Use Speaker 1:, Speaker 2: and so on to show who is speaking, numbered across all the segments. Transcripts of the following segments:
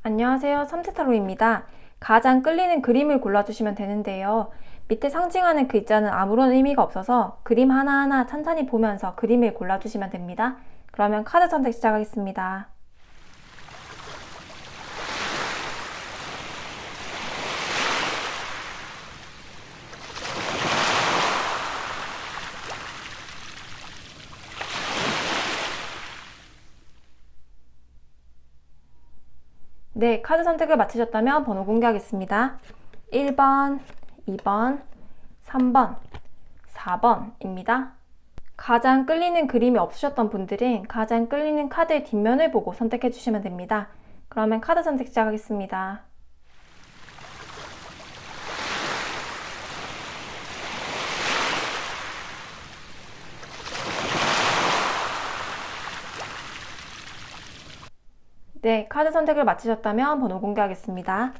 Speaker 1: 안녕하세요. 삼색타로입니다. 가장 끌리는 그림을 골라주시면 되는데요. 밑에 상징하는 글자는 아무런 의미가 없어서 그림 하나하나 찬찬히 보면서 그림을 골라주시면 됩니다. 그러면 카드 선택 시작하겠습니다. 네, 카드 선택을 마치셨다면 번호 공개하겠습니다. 1번, 2번, 3번, 4번입니다. 가장 끌리는 그림이 없으셨던 분들은 가장 끌리는 카드의 뒷면을 보고 선택해 주시면 됩니다. 그러면 카드 선택 시작하겠습니다. 네, 카드 선택을 마치셨다면 번호 공개하겠습니다.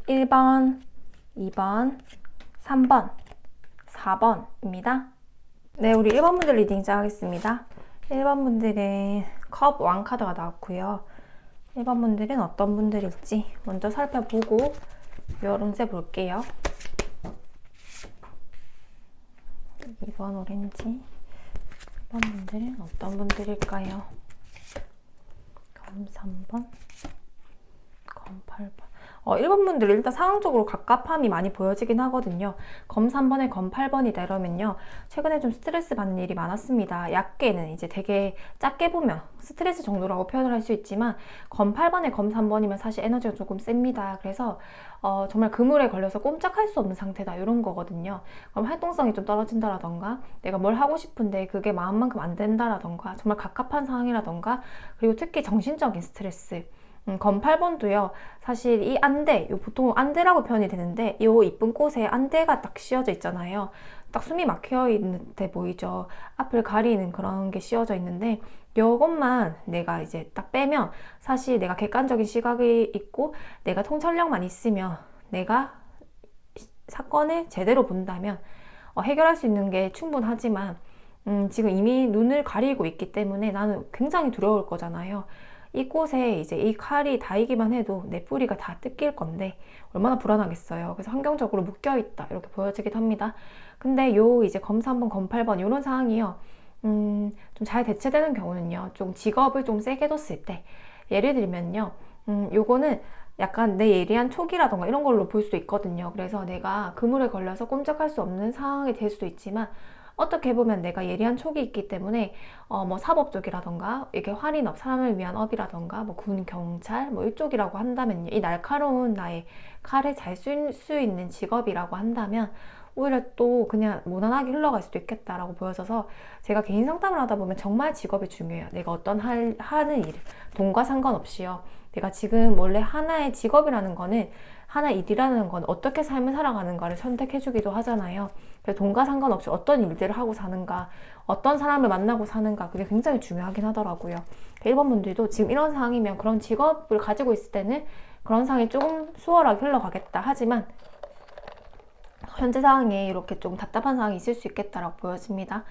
Speaker 1: 1번, 2번, 3번, 4번입니다. 네, 우리 1번 분들 리딩 시작하겠습니다. 1번 분들은 컵 왕 카드가 나왔고요. 1번 분들은 어떤 분들일지 먼저 살펴보고 여론세 볼게요. 2번 오렌지. 1번 분들은 어떤 분들일까요? 검 3번, 검 8번. 1번 분들은 일단 상황적으로 갑갑함이 많이 보여지긴 하거든요. 검 3번에 검 8번이다 이러면요. 최근에 좀 스트레스 받는 일이 많았습니다. 얕게는 이제 되게 작게 보면 스트레스 정도라고 표현을 할 수 있지만 검 8번에 검 3번이면 사실 에너지가 조금 셉니다. 그래서 정말 그물에 걸려서 꼼짝할 수 없는 상태다 이런 거거든요. 그럼 활동성이 좀 떨어진다라던가 내가 뭘 하고 싶은데 그게 마음만큼 안 된다라던가 정말 갑갑한 상황이라던가 그리고 특히 정신적인 스트레스 검 8번도요. 사실 이 안대, 보통 안대라고 표현이 되는데 이 이쁜 꽃에 안대가 딱 씌워져 있잖아요. 딱 숨이 막혀 있는 데 보이죠. 앞을 가리는 그런 게 씌워져 있는데 이것만 내가 이제 딱 빼면 사실 내가 객관적인 시각이 있고 내가 통찰력만 있으면 내가 사건을 제대로 본다면 해결할 수 있는 게 충분하지만 지금 이미 눈을 가리고 있기 때문에 나는 굉장히 두려울 거잖아요. 이 꽃에 이제 이 칼이 닿이기만 해도 내 뿌리가 다 뜯길 건데 얼마나 불안하겠어요. 그래서 환경적으로 묶여있다 이렇게 보여지기도 합니다. 근데 요 이제 검 3번, 검 8번 이런 상황이요. 좀 잘 대체되는 경우는요. 좀 직업을 좀 세게 뒀을 때 예를 들면요. 요거는 약간 내 예리한 촉이라던가 이런 걸로 볼 수도 있거든요. 그래서 내가 그물에 걸려서 꼼짝할 수 없는 상황이 될 수도 있지만 어떻게 보면 내가 예리한 촉이 있기 때문에 뭐 사법 쪽이라던가 이게 할인업, 사람을 위한 업이라던가 뭐 군, 경찰 뭐 이쪽이라고 한다면요. 이 날카로운 나의 칼을 잘 쓸 수 있는 직업이라고 한다면 오히려 또 그냥 무난하게 흘러갈 수도 있겠다라고 보여져서 제가 개인 상담을 하다 보면 정말 직업이 중요해요. 내가 어떤 하는 일, 돈과 상관없이요. 내가 지금 원래 하나의 직업이라는 거는 하나의 일이라는 건 어떻게 삶을 살아가는가를 선택해주기도 하잖아요. 그래서 돈과 상관없이 어떤 일들을 하고 사는가, 어떤 사람을 만나고 사는가, 그게 굉장히 중요하긴 하더라고요. 1번 분들도 지금 이런 상황이면 그런 직업을 가지고 있을 때는 그런 상황이 조금 수월하게 흘러가겠다. 하지만 현재 상황에 이렇게 좀 답답한 상황이 있을 수 있겠다라고 보여집니다.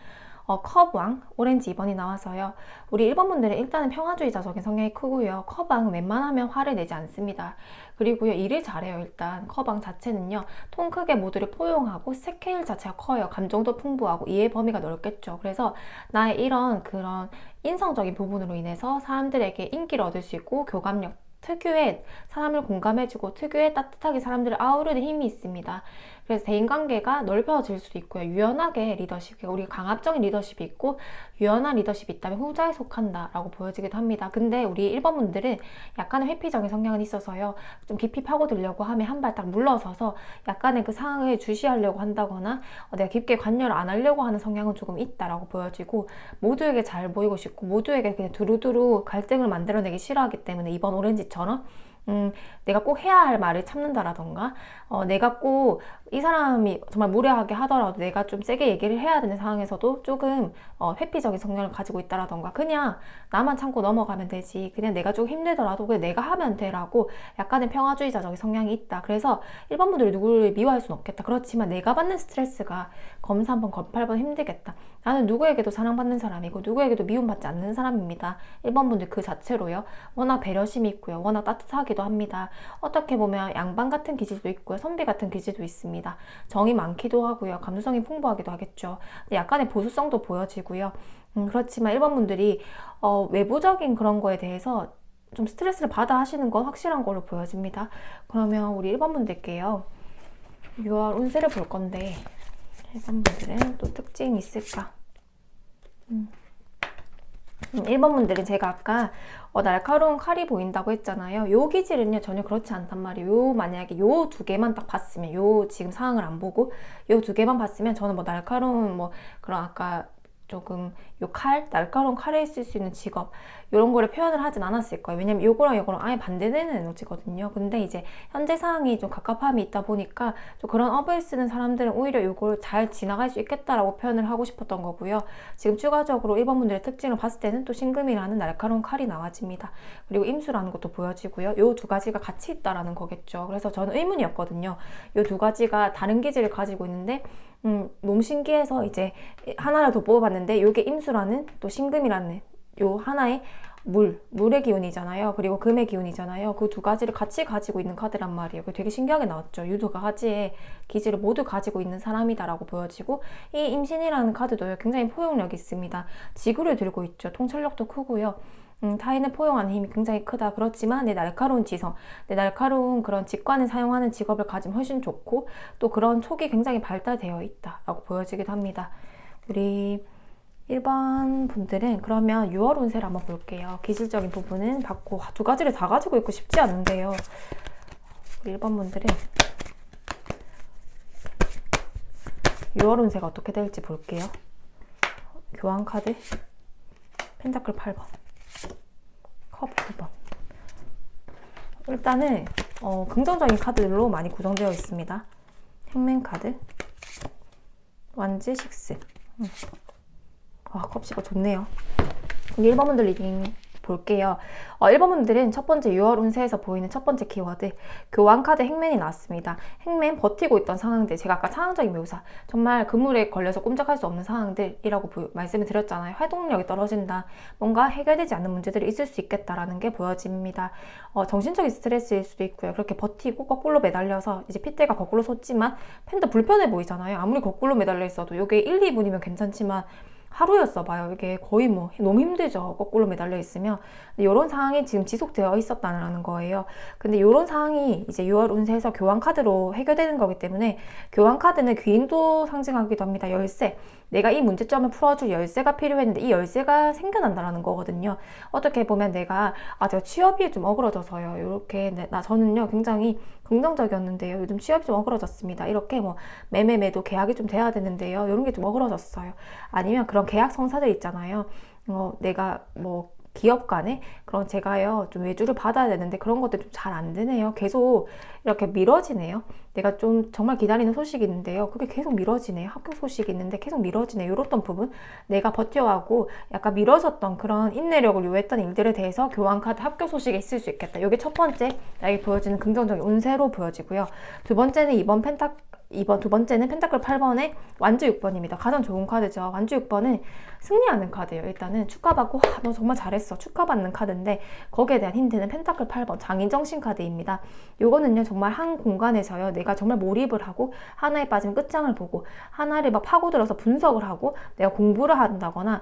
Speaker 1: 컵왕, 오렌지 2번이 나와서요. 우리 1번 분들은 일단은 평화주의자적인 성향이 크고요. 컵왕은 웬만하면 화를 내지 않습니다. 그리고요, 일을 잘해요. 일단 컵왕 자체는요. 통 크게 모두를 포용하고 스케일 자체가 커요. 감정도 풍부하고 이해 범위가 넓겠죠. 그래서 나의 이런 그런 인성적인 부분으로 인해서 사람들에게 인기를 얻을 수 있고 교감력 특유의 사람을 공감해주고 특유의 따뜻하게 사람들을 아우르는 힘이 있습니다. 그래서 대인관계가 넓혀질 수도 있고요. 유연하게 리더십, 우리가 강압적인 리더십이 있고 유연한 리더십이 있다면 후자에 속한다라고 보여지기도 합니다. 근데 우리 1번 분들은 약간의 회피적인 성향은 있어서요. 좀 깊이 파고들려고 하면 한 발 딱 물러서서 약간의 그 상황을 주시하려고 한다거나 내가 깊게 관여를 안 하려고 하는 성향은 조금 있다라고 보여지고 모두에게 잘 보이고 싶고 모두에게 그냥 두루두루 갈등을 만들어내기 싫어하기 때문에 이번 오렌지처럼 내가 꼭 해야 할 말을 참는다라던가 내가 꼭 이 사람이 정말 무례하게 하더라도 내가 좀 세게 얘기를 해야 되는 상황에서도 조금 회피적인 성향을 가지고 있다라던가 그냥 나만 참고 넘어가면 되지 그냥 내가 좀 힘들더라도 그냥 내가 하면 되라고 약간의 평화주의자적인 성향이 있다. 그래서 1번 분들이 누구를 미워할 수는 없겠다. 그렇지만 내가 받는 스트레스가 검 3번, 검 8번 힘들겠다. 나는 누구에게도 사랑받는 사람이고 누구에게도 미움받지 않는 사람입니다. 1번 분들 그 자체로요. 워낙 배려심이 있고요. 워낙 따뜻하게 많기도 합니다. 어떻게 보면 양반 같은 기질도 있고요. 선비 같은 기질도 있습니다. 정이 많기도 하고요. 감수성이 풍부하기도 하겠죠. 약간의 보수성도 보여지고요. 그렇지만 1번 분들이 외부적인 그런 거에 대해서 좀 스트레스를 받아 하시는 건 확실한 걸로 보여집니다. 그러면 우리 1번 분들께요. 6월 운세를 볼 건데 1번 분들은 또 특징이 있을까? 1번 분들은 제가 아까 날카로운 칼이 보인다고 했잖아요. 요 기질은요 전혀 그렇지 않단 말이에요. 요 만약에 요 두 개만 딱 봤으면, 요 지금 상황을 안 보고 요 두 개만 봤으면 저는 뭐 날카로운 뭐 그런 아까 조금 요 칼, 날카로운 칼에 있을 수 있는 직업 이런 거를 표현을 하진 않았을 거예요. 왜냐면 요거랑 요거랑 아예 반대되는 에너지거든요. 근데 이제 현재 상황이 좀 갑갑함이 있다 보니까 좀 그런 업을 쓰는 사람들은 오히려 요걸 잘 지나갈 수 있겠다라고 표현을 하고 싶었던 거고요. 지금 추가적으로 1번 분들의 특징을 봤을 때는 또 신금이라는 날카로운 칼이 나와집니다. 그리고 임수라는 것도 보여지고요. 요 두 가지가 같이 있다라는 거겠죠. 그래서 저는 의문이었거든요. 요 두 가지가 다른 기질을 가지고 있는데 너무 신기해서 이제 하나를 더 뽑아봤는데 요게 임수라는 또 신금이라는 요 하나의 물의 기운이잖아요. 그리고 금의 기운이잖아요. 그 두 가지를 같이 가지고 있는 카드란 말이에요. 그게 되게 신기하게 나왔죠. 이 두 가지의 기질을 모두 가지고 있는 사람이다라고 보여지고, 이 임신이라는 카드도요. 굉장히 포용력이 있습니다. 지구를 들고 있죠. 통찰력도 크고요. 타인을 포용하는 힘이 굉장히 크다. 그렇지만 내 날카로운 지성, 내 날카로운 그런 직관을 사용하는 직업을 가지면 훨씬 좋고, 또 그런 촉이 굉장히 발달되어 있다라고 보여지기도 합니다. 우리 1번 분들은 그러면 6월 운세를 한번 볼게요. 기질적인 부분은 받고 두 가지를 다 가지고 있고 싶지 않은데요. 우리 1번 분들은 6월 운세가 어떻게 될지 볼게요. 교환 카드, 펜타클 8번, 컵 9번. 일단은 긍정적인 카드로 많이 구성되어 있습니다. 행맨 카드, 완즈 6. 컵 10번 좋네요. 1번 분들 리딩 볼게요. 1번 분들은 첫 번째 6월 운세에서 보이는 첫 번째 키워드 교환 카드 행맨이 나왔습니다. 행맨, 버티고 있던 상황들, 제가 아까 상황적인 묘사, 정말 그물에 걸려서 꼼짝할 수 없는 상황들이라고 말씀을 드렸잖아요. 활동력이 떨어진다, 뭔가 해결되지 않는 문제들이 있을 수 있겠다라는 게 보여집니다. 정신적인 스트레스일 수도 있고요. 그렇게 버티고 거꾸로 매달려서 이제 핏대가 거꾸로 솟지만 펜도 불편해 보이잖아요. 아무리 거꾸로 매달려 있어도 이게 1, 2분이면 괜찮지만 하루였어 봐요. 이게 거의 뭐 너무 힘들죠. 거꾸로 매달려 있으면. 이런 상황이 지금 지속되어 있었다는 거예요. 근데 이런 상황이 이제 6월 운세에서 교환 카드로 해결되는 거기 때문에, 교환 카드는 귀인도 상징하기도 합니다. 열쇠. 내가 이 문제점을 풀어줄 열쇠가 필요했는데 이 열쇠가 생겨난다는 거거든요. 어떻게 보면 제가 취업이 좀 어그러져서요. 이렇게 저는요 굉장히 긍정적이었는데요. 요즘 취업이 좀 어그러졌습니다. 이렇게 뭐 매매매도 계약이 좀 돼야 되는데요. 이런 게 좀 어그러졌어요. 아니면 그런 계약 성사들 있잖아요. 내가 뭐 기업 간에 그런 제가요 좀 외주를 받아야 되는데 그런 것들 좀 잘 안 되네요. 계속 이렇게 미뤄지네요. 내가 좀 정말 기다리는 소식이 있는데요. 그게 계속 미뤄지네요. 합격 소식이 있는데 계속 미뤄지네요. 이랬던 부분, 내가 버텨하고 약간 미뤄졌던 그런 인내력을 요했던 일들에 대해서 교환 카드 합격 소식이 있을 수 있겠다. 이게 첫 번째 나에게 보여지는 긍정적인 운세로 보여지고요. 두 번째는 두 번째는 펜타클 8번에 완주 6번입니다. 가장 좋은 카드죠. 완주 6번은 승리하는 카드예요. 일단은 축하받고 너 정말 잘했어. 축하받는 카드인데 거기에 대한 힌트는 펜타클 8번 장인정신 카드입니다. 요거는요 정말 한 공간에서요 내가 정말 몰입을 하고 하나에 빠진 끝장을 보고 하나를 막 파고들어서 분석을 하고 내가 공부를 한다거나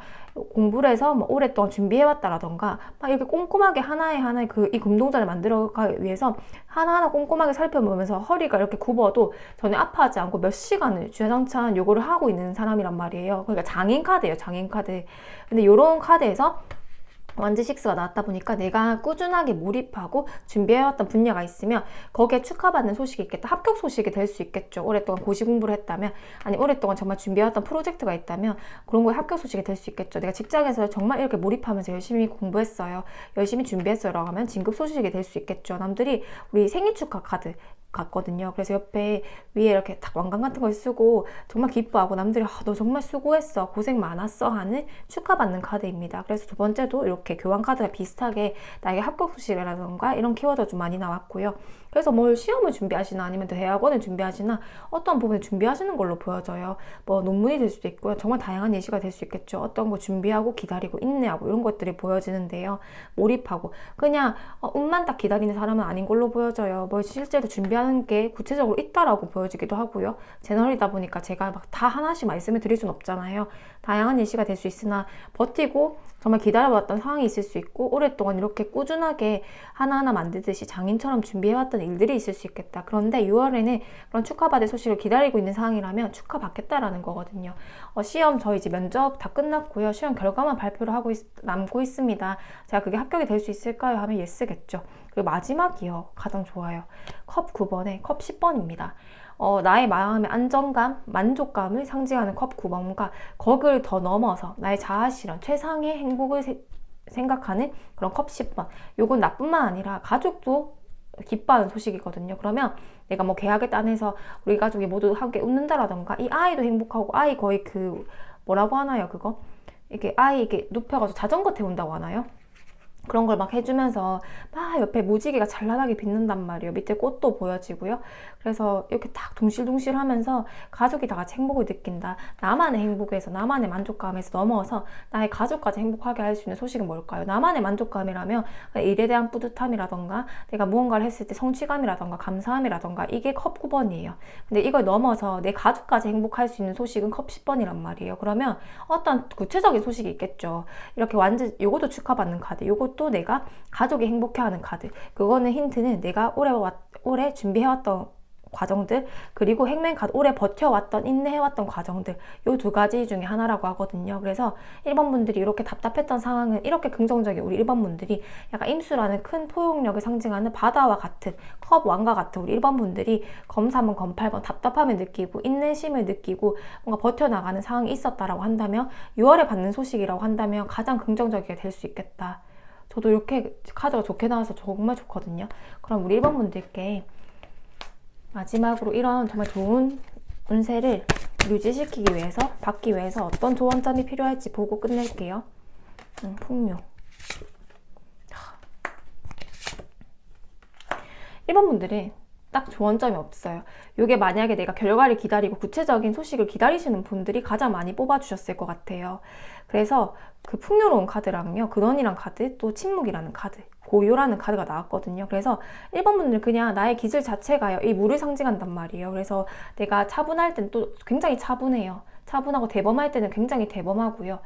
Speaker 1: 공부를 해서 뭐 오랫동안 준비해왔다라던가 막 이렇게 꼼꼼하게 하나에 이 금동자를 만들어가기 위해서 하나하나 꼼꼼하게 살펴보면서 허리가 이렇게 굽어도 전혀 아파하지 않고 몇 시간을 주야장창 요거를 하고 있는 사람이란 말이에요. 그러니까 장인 카드예요. 장인 카드. 근데 요런 카드에서 완즈 6가 나왔다 보니까 내가 꾸준하게 몰입하고 준비해왔던 분야가 있으면 거기에 축하받는 소식이 있겠다. 합격 소식이 될 수 있겠죠. 오랫동안 고시 공부를 했다면, 아니 오랫동안 정말 준비해왔던 프로젝트가 있다면 그런 거에 합격 소식이 될 수 있겠죠. 내가 직장에서 정말 이렇게 몰입하면서 열심히 공부했어요, 열심히 준비했어요 라고 하면 진급 소식이 될 수 있겠죠. 남들이 우리 생일 축하 카드 같거든요. 그래서 옆에 위에 이렇게 딱 왕관 같은 걸 쓰고 정말 기뻐하고 남들이 너 정말 수고했어, 고생 많았어 하는 축하받는 카드입니다. 그래서 두 번째도 이렇게 이렇게 교환카드가 비슷하게 나에게 합격 소식이라던가 이런 키워드가 좀 많이 나왔고요. 그래서 뭘 시험을 준비하시나 아니면 대학원을 준비하시나 어떤 부분을 준비하시는 걸로 보여져요. 뭐 논문이 될 수도 있고요. 정말 다양한 예시가 될 수 있겠죠. 어떤 거 준비하고 기다리고 인내하고 이런 것들이 보여지는데요. 몰입하고 그냥 운만 딱 기다리는 사람은 아닌 걸로 보여져요. 뭘 실제로 준비하는 게 구체적으로 있다라고 보여지기도 하고요. 채널이다 보니까 제가 막 다 하나씩 말씀을 드릴 순 없잖아요. 다양한 예시가 될 수 있으나 버티고 정말 기다려왔던 상황이 있을 수 있고 오랫동안 이렇게 꾸준하게 하나하나 만들듯이 장인처럼 준비해왔던 일들이 있을 수 있겠다. 그런데 6월에는 그런 축하받을 소식을 기다리고 있는 상황이라면 축하받겠다라는 거거든요. 시험 저희 이제 면접 다 끝났고요. 시험 결과만 발표를 하고 남고 있습니다. 제가 그게 합격이 될 수 있을까요? 하면 예스겠죠. 그리고 마지막이요. 가장 좋아요. 컵 9번에 컵 10번입니다. 나의 마음의 안정감, 만족감을 상징하는 컵 9번과 거기를 더 넘어서 나의 자아실현, 최상의 행복을 생각하는 그런 컵 10번. 요건 나뿐만 아니라 가족도 기뻐하는 소식이거든요. 그러면 내가 뭐 계약을 따내서 우리 가족이 모두 함께 웃는다라던가 이 아이도 행복하고 아이 거의 그 뭐라고 하나요 그거? 이게 아이 이게 눕혀가지고 자전거 태운다고 하나요? 그런 걸 막 해주면서 막 옆에 무지개가 찬란하게 빛는단 말이에요. 밑에 꽃도 보여지고요. 그래서 이렇게 딱 둥실둥실 하면서 가족이 다 같이 행복을 느낀다. 나만의 행복에서 나만의 만족감에서 넘어서 나의 가족까지 행복하게 할 수 있는 소식은 뭘까요? 나만의 만족감이라면 일에 대한 뿌듯함이라던가 내가 무언가를 했을 때 성취감이라던가 감사함이라던가 이게 컵 9번이에요. 근데 이걸 넘어서 내 가족까지 행복할 수 있는 소식은 컵 10번이란 말이에요. 그러면 어떤 구체적인 소식이 있겠죠. 이렇게 완전 요것도 축하받는 카드, 요것도 내가 가족이 행복해하는 카드. 그거는 힌트는 내가 올해 준비해왔던 과정들 그리고 행맨카드 오래 버텨왔던 인내해왔던 과정들 요 두 가지 중에 하나라고 하거든요. 그래서 1번 분들이 이렇게 답답했던 상황은 이렇게 긍정적인 우리 1번 분들이 약간 임수라는 큰 포용력을 상징하는 바다와 같은 컵 왕과 같은 우리 1번 분들이 검 3번 검 8번 답답함을 느끼고 인내심을 느끼고 뭔가 버텨나가는 상황이 있었다라고 한다면 6월에 받는 소식이라고 한다면 가장 긍정적이게 될 수 있겠다. 저도 이렇게 카드가 좋게 나와서 정말 좋거든요. 그럼 우리 1번 분들께 마지막으로 이런 정말 좋은 운세를 유지시키기 위해서 받기 위해서 어떤 조언점이 필요할지 보고 끝낼게요. 풍요 1번 분들은 딱 조언점이 없어요. 이게 만약에 내가 결과를 기다리고 구체적인 소식을 기다리시는 분들이 가장 많이 뽑아주셨을 것 같아요. 그래서 그 풍요로운 카드랑요, 근원이란 카드, 또 침묵이라는 카드, 고요라는 카드가 나왔거든요. 그래서 1번 분들은 그냥 나의 기질 자체가요, 이 물을 상징한단 말이에요. 그래서 내가 차분할 땐 또 굉장히 차분해요. 차분하고 대범할 때는 굉장히 대범하고요.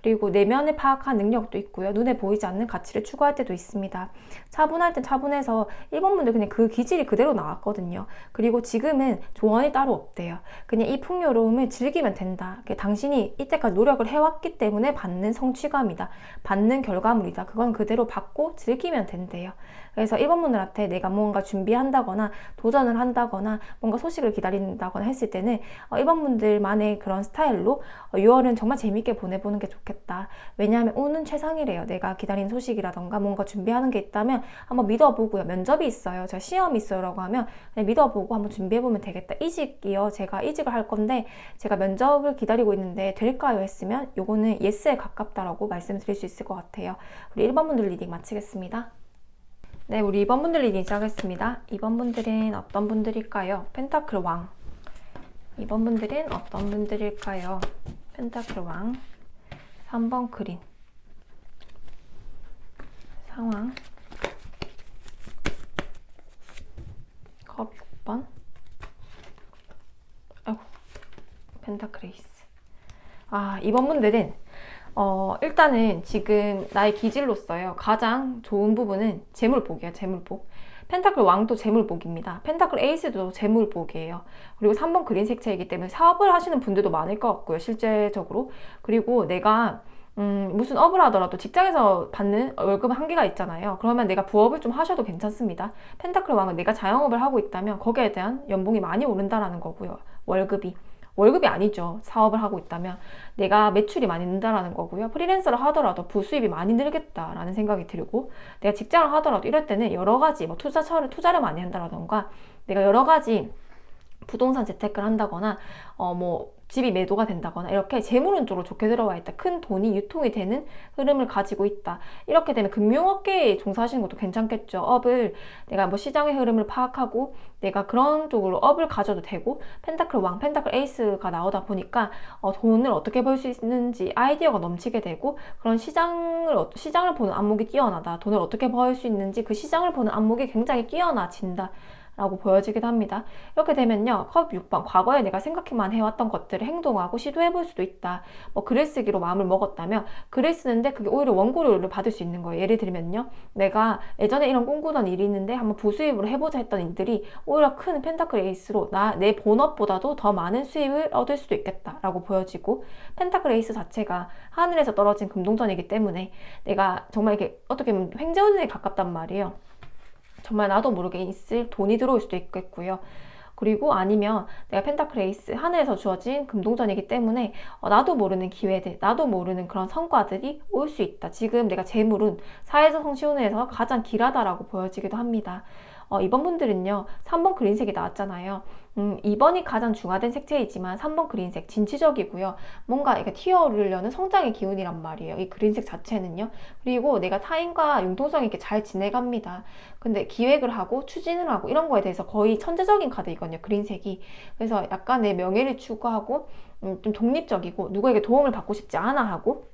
Speaker 1: 그리고 내면을 파악한 능력도 있고요. 눈에 보이지 않는 가치를 추구할 때도 있습니다. 차분할 땐 차분해서 1번 분들 그냥 그 기질이 그대로 나왔거든요. 그리고 지금은 조언이 따로 없대요. 그냥 이 풍요로움을 즐기면 된다. 당신이 이때까지 노력을 해왔기 때문에 받는 성취감이다. 받는 결과물이다. 그건 그대로 받고 즐기면 된대요. 그래서 1번 분들한테 내가 뭔가 준비한다거나 도전을 한다거나 뭔가 소식을 기다린다거나 했을 때는 1번 분들만의 그런 스타일로 6월은 정말 재밌게 보내보는 게 좋겠다. 왜냐하면 오는 최상이래요. 내가 기다린 소식이라던가 뭔가 준비하는 게 있다면 한번 믿어보고요. 면접이 있어요. 제가 시험이 있어요 라고 하면 그냥 믿어보고 한번 준비해보면 되겠다. 이직이요. 제가 이직을 할 건데 제가 면접을 기다리고 있는데 될까요? 했으면 요거는 예스에 가깝다라고 말씀드릴 수 있을 것 같아요. 우리 1번 분들 리딩 마치겠습니다. 네, 우리 2번 분들 리딩 시작하겠습니다. 2번 분들은 어떤 분들일까요? 펜타클 왕. 2번 분들은 어떤 분들일까요? 펜타클 왕. 3번 그린. 상황. 컵 6번. 아이고. 펜타클 에이스. 2번 분들은 일단은 지금 나의 기질로서요. 가장 좋은 부분은 재물복이에요. 재물복. 펜타클 왕도 재물복입니다. 펜타클 에이스도 재물복이에요. 그리고 3번 그린 색채이기 때문에 사업을 하시는 분들도 많을 것 같고요. 실제적으로. 그리고 내가 무슨 업을 하더라도 직장에서 받는 월급은 한계가 있잖아요. 그러면 내가 부업을 좀 하셔도 괜찮습니다. 펜타클 왕은 내가 자영업을 하고 있다면 거기에 대한 연봉이 많이 오른다라는 거고요. 월급이 아니죠. 사업을 하고 있다면 내가 매출이 많이 는다라는 거고요. 프리랜서를 하더라도 부수입이 많이 늘겠다라는 생각이 들고 내가 직장을 하더라도 이럴 때는 여러 가지 뭐 투자를 많이 한다라던가 내가 여러 가지 부동산 재테크를 한다거나 뭐 집이 매도가 된다거나 이렇게 재물운 쪽으로 좋게 들어와 있다. 큰 돈이 유통이 되는 흐름을 가지고 있다. 이렇게 되면 금융업계에 종사하시는 것도 괜찮겠죠. 업을 내가 뭐 시장의 흐름을 파악하고 내가 그런 쪽으로 업을 가져도 되고, 펜타클 왕, 펜타클 에이스가 나오다 보니까 돈을 어떻게 벌 수 있는지 아이디어가 넘치게 되고, 그런 시장을 보는 안목이 뛰어나다. 돈을 어떻게 벌 수 있는지 그 시장을 보는 안목이 굉장히 뛰어나진다 라고 보여지기도 합니다. 이렇게 되면요, 컵 6번, 과거에 내가 생각만 해왔던 것들을 행동하고 시도해볼 수도 있다. 뭐 글을 쓰기로 마음을 먹었다면 글을 쓰는데 그게 오히려 원고료를 받을 수 있는 거예요. 예를 들면요, 내가 예전에 이런 꿈꾸던 일이 있는데 한번 부수입으로 해보자 했던 일들이 오히려 큰 펜타클 에이스로 내 본업보다도 더 많은 수입을 얻을 수도 있겠다 라고 보여지고, 펜타클 에이스 자체가 하늘에서 떨어진 금동전이기 때문에 내가 정말 이렇게 어떻게 보면 횡재운에 가깝단 말이에요. 정말 나도 모르게 있을 돈이 들어올 수도 있겠고요. 그리고 아니면 내가 펜타클 에이스, 하늘에서 주어진 금동전이기 때문에 나도 모르는 기회들, 나도 모르는 그런 성과들이 올 수 있다. 지금 내가 재물은 사회적 성시운에서 가장 길하다라고 보여지기도 합니다. 이번 분들은요, 3번 그린색이 나왔잖아요. 2번이 가장 중화된 색채이지만 3번 그린색 진취적이고요. 뭔가 이렇게 튀어오르려는 성장의 기운이란 말이에요. 이 그린색 자체는요. 그리고 내가 타인과 융통성 있게 잘 지내갑니다. 근데 기획을 하고 추진을 하고 이런 거에 대해서 거의 천재적인 카드이거든요, 그린색이. 그래서 약간 내 명예를 추구하고 좀 독립적이고 누구에게 도움을 받고 싶지 않아 하고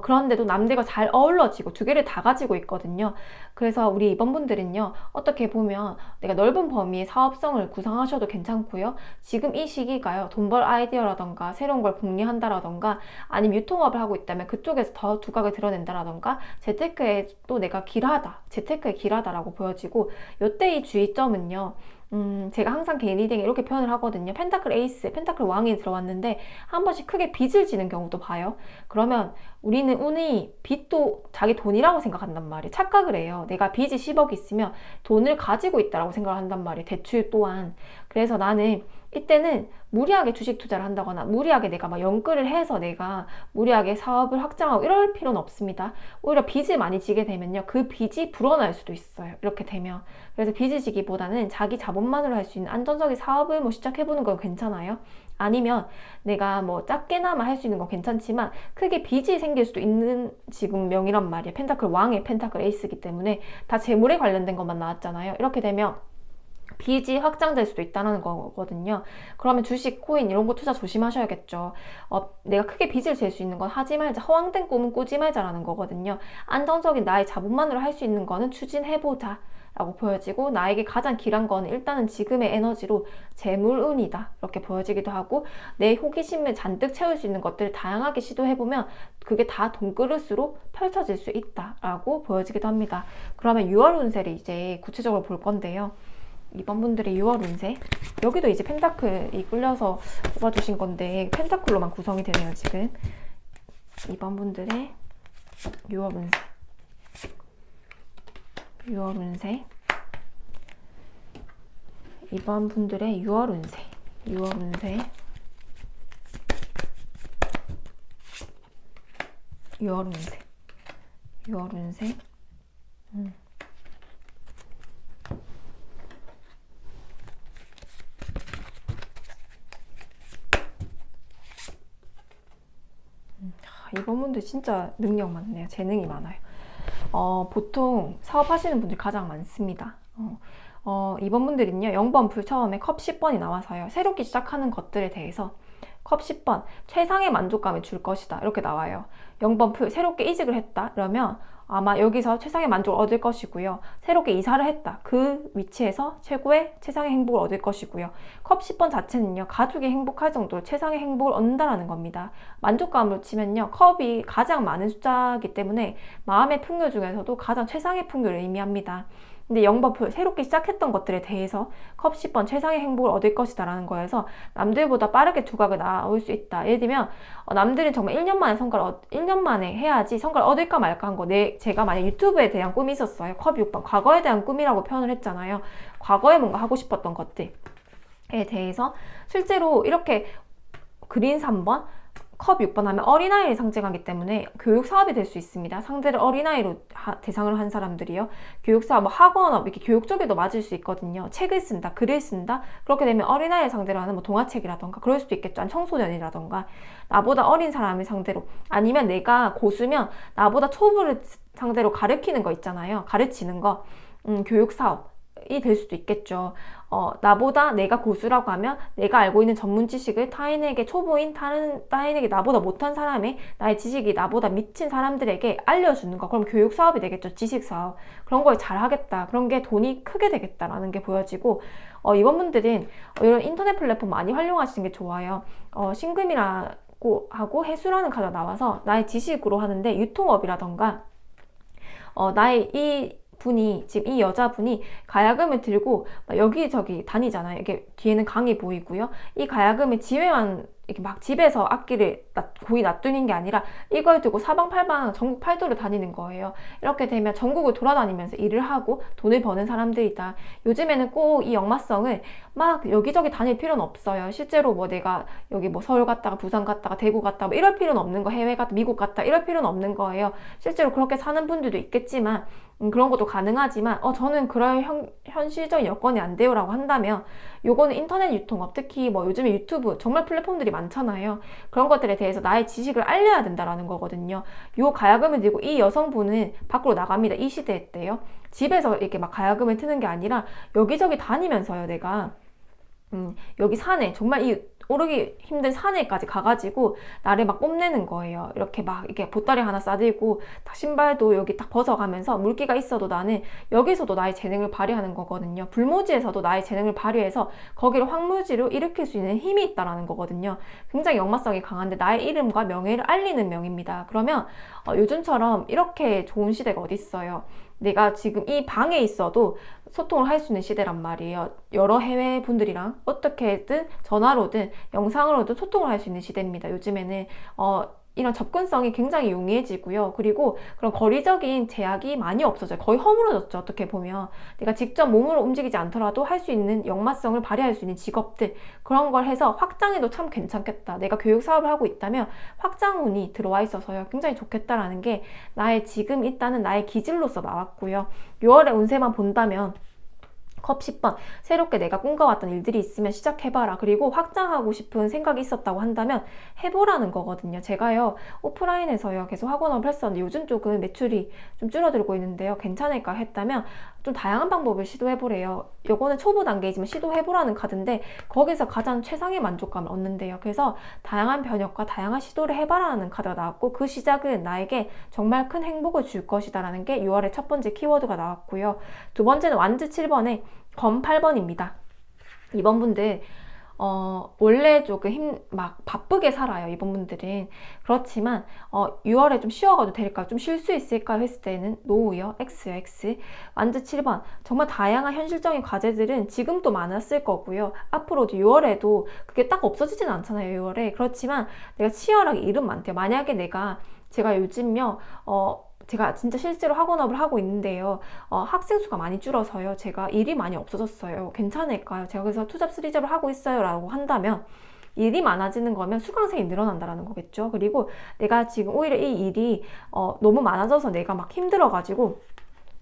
Speaker 1: 그런데도 남들과 잘 어우러지고 두 개를 다 가지고 있거든요. 그래서 우리 이번 분들은요, 어떻게 보면 내가 넓은 범위의 사업성을 구상하셔도 괜찮고요. 지금 이 시기가요, 돈 벌 아이디어라던가 새로운 걸 궁리한다라던가 아니면 유통업을 하고 있다면 그쪽에서 더 두각을 드러낸다라던가 재테크에 또 내가 길하다, 재테크에 길하다라고 보여지고, 요때 이 주의점은요, 제가 항상 개인 리딩에 이렇게 표현을 하거든요. 펜타클 에이스, 펜타클 왕이 들어왔는데 한 번씩 크게 빚을 지는 경우도 봐요. 그러면 우리는 운이 빚도 자기 돈이라고 생각한단 말이에요. 착각을 해요. 내가 빚이 10억 있으면 돈을 가지고 있다라고 생각을 한단 말이에요. 대출 또한. 그래서 나는 이때는 무리하게 주식 투자를 한다거나 무리하게 내가 막 연끌을 해서 내가 무리하게 사업을 확장하고 이럴 필요는 없습니다. 오히려 빚을 많이 지게 되면요, 그 빚이 불어날 수도 있어요. 이렇게 되면. 그래서 빚을 지기보다는 자기 자본만으로 할 수 있는 안정적인 사업을 뭐 시작해보는 건 괜찮아요. 아니면 내가 뭐 작게나마 할 수 있는 건 괜찮지만 크게 빚이 생길 수도 있는 지금 명이란 말이에요. 펜타클 왕의 펜타클 에이스이기 때문에 다 재물에 관련된 것만 나왔잖아요. 이렇게 되면 빚이 확장될 수도 있다는 거거든요. 그러면 주식, 코인 이런 거 투자 조심하셔야겠죠. 내가 크게 빚을 질 수 있는 건 하지 말자, 허황된 꿈은 꾸지 말자라는 거거든요. 안정적인 나의 자본만으로 할 수 있는 거는 추진해보자 라고 보여지고, 나에게 가장 길한 거는 일단은 지금의 에너지로 재물운이다 이렇게 보여지기도 하고, 내 호기심을 잔뜩 채울 수 있는 것들을 다양하게 시도해보면 그게 다 돈그릇으로 펼쳐질 수 있다 라고 보여지기도 합니다. 그러면 6월 운세를 이제 구체적으로 볼 건데요, 이번 분들의 6월 운세, 여기도 이제 펜타클이 끌려서 뽑아주신 건데 펜타클로만 구성이 되네요. 지금 이번 분들의 6월 운세, 6월 운세, 이번 분들의 6월 운세, 6월 운세, 6월 운세, 6월 운세. 이번 분들 진짜 능력 많네요. 재능이 많아요. 보통 사업하시는 분들 가장 많습니다. 이번 분들은요, 0번 풀 처음에 컵 10번이 나와서요, 새롭게 시작하는 것들에 대해서 컵 10번 최상의 만족감을 줄 것이다 이렇게 나와요. 0번 풀 새롭게 이직을 했다 그러면 아마 여기서 최상의 만족을 얻을 것이고요. 새롭게 이사를 했다, 그 위치에서 최상의 행복을 얻을 것이고요. 컵 10번 자체는요, 가족이 행복할 정도로 최상의 행복을 얻는다라는 겁니다. 만족감으로 치면요, 컵이 가장 많은 숫자이기 때문에 마음의 풍요 중에서도 가장 최상의 풍요를 의미합니다. 근데 0번 풀 새롭게 시작했던 것들에 대해서 컵 10번 최상의 행복을 얻을 것이다 라는 거에서 남들보다 빠르게 두각을 나올 수 있다. 예를 들면 남들은 정말 1년 만에 1년 만에 해야지 성과를 얻을까 말까 한 거, 제가 만약 유튜브에 대한 꿈이 있었어요. 컵 6번 과거에 대한 꿈이라고 표현을 했잖아요. 과거에 뭔가 하고 싶었던 것들에 대해서 실제로 이렇게 그린 3번 컵 6번 하면 어린아이를 상징하기 때문에 교육사업이 될 수 있습니다. 상대를 어린아이로 대상으로 한 사람들이요. 교육사업, 뭐 학원업, 이렇게 교육 쪽에도 맞을 수 있거든요. 책을 쓴다, 글을 쓴다. 그렇게 되면 어린아이를 상대로 하는 뭐 동화책이라던가 그럴 수도 있겠죠. 아니, 청소년이라던가 나보다 어린 사람을 상대로, 아니면 내가 고수면 나보다 초보를 상대로 가르치는 거 있잖아요. 가르치는 거, 교육사업이 될 수도 있겠죠. 나보다 내가 고수라고 하면 내가 알고 있는 전문 지식을 타인에게, 초보인 타인에게 나보다 못한 사람의 나의 지식이 나보다 미친 사람들에게 알려주는 거. 그럼 교육 사업이 되겠죠. 지식 사업. 그런 걸 잘 하겠다. 그런 게 돈이 크게 되겠다라는 게 보여지고, 이번 분들은 이런 인터넷 플랫폼 많이 활용하시는 게 좋아요. 신금이라고 하고 해수라는 카드가 나와서 나의 지식으로 하는데, 유통업이라던가 나의 지금 이 여자분이 가야금을 들고 여기저기 다니잖아요. 이게 뒤에는 강이 보이고요. 이 가야금을 이렇게 막 집에서 악기를 고이 놔두는 게 아니라 이걸 들고 사방팔방 전국 팔도를 다니는 거예요. 이렇게 되면 전국을 돌아다니면서 일을 하고 돈을 버는 사람들이다. 요즘에는 꼭 이 역마성을 막 여기저기 다닐 필요는 없어요. 실제로 뭐 내가 여기 뭐 서울 갔다가 부산 갔다가 대구 갔다가 뭐 이럴 필요는 없는 거, 해외 갔다 미국 갔다 이럴 필요는 없는 거예요. 실제로 그렇게 사는 분들도 있겠지만 그런 것도 가능하지만 저는 그럴 현실적인 여건이 안 돼요 라고 한다면, 요거는 인터넷 유통업, 특히 뭐 요즘에 유튜브 정말 플랫폼들이 많잖아요. 그런 것들에 대해서 나의 지식을 알려야 된다라는 거거든요. 요 가야금을 들고 이 여성분은 밖으로 나갑니다. 이 시대 때요. 집에서 이렇게 막 가야금을 트는 게 아니라 여기저기 다니면서요. 내가 여기 산에, 정말 이 오르기 힘든 산에까지 가가지고 나를 막 뽐내는 거예요. 이렇게 막 이게 보따리 하나 싸들고 딱 신발도 여기 딱 벗어가면서 물기가 있어도 나는 여기서도 나의 재능을 발휘하는 거거든요. 불모지에서도 나의 재능을 발휘해서 거기를 황무지로 일으킬 수 있는 힘이 있다라는 거거든요. 굉장히 역마성이 강한데 나의 이름과 명예를 알리는 명입니다. 그러면 요즘처럼 이렇게 좋은 시대가 어디 있어요. 내가 지금 이 방에 있어도 소통을 할 수 있는 시대란 말이에요. 여러 해외 분들이랑 어떻게든 전화로든 영상으로든 소통을 할 수 있는 시대입니다. 요즘에는 이런 접근성이 굉장히 용이해지고요. 그리고 그런 거리적인 제약이 많이 없어져요. 거의 허물어졌죠. 어떻게 보면 내가 직접 몸으로 움직이지 않더라도 할 수 있는 역마성을 발휘할 수 있는 직업들, 그런 걸 해서 확장해도 참 괜찮겠다. 내가 교육 사업을 하고 있다면 확장운이 들어와 있어서요. 굉장히 좋겠다라는 게 나의 지금 있다는 나의 기질로서 나왔고요. 6월의 운세만 본다면 컵 10번, 새롭게 내가 꿈꿔왔던 일들이 있으면 시작해봐라. 그리고 확장하고 싶은 생각이 있었다고 한다면 해보라는 거거든요. 제가요, 오프라인에서요, 계속 학원업을 했었는데 요즘 조금 매출이 좀 줄어들고 있는데요. 괜찮을까 했다면 좀 다양한 방법을 시도해보래요. 요거는 초보 단계이지만 시도해보라는 카드인데 거기서 가장 최상의 만족감을 얻는데요. 그래서 다양한 변혁과 다양한 시도를 해봐라는 카드가 나왔고, 그 시작은 나에게 정말 큰 행복을 줄 것이다 라는 게 6월의 첫 번째 키워드가 나왔고요. 두 번째는 완즈 7번에 검 8번입니다. 이번 분들 원래 조금 막 바쁘게 살아요. 이번 분들은. 그렇지만 6월에 좀 쉬어가도 될까, 좀 쉴 수 있을까 했을 때는 노우요. X요. X. 완즈 7번. 정말 다양한 현실적인 과제들은 지금도 많았을 거고요. 앞으로도 6월에도 그게 딱 없어지진 않잖아요. 6월에. 그렇지만 내가 치열하게 일은 많대요. 만약에 제가 요즘요 제가 진짜 실제로 학원업을 하고 있는데요. 학생 수가 많이 줄어서요. 제가 일이 많이 없어졌어요. 괜찮을까요? 제가 그래서 투잡 쓰리잡을 하고 있어요 라고 한다면, 일이 많아지는 거면 수강생이 늘어난다는 거겠죠. 그리고 내가 지금 오히려 이 일이 너무 많아져서 내가 막 힘들어가지고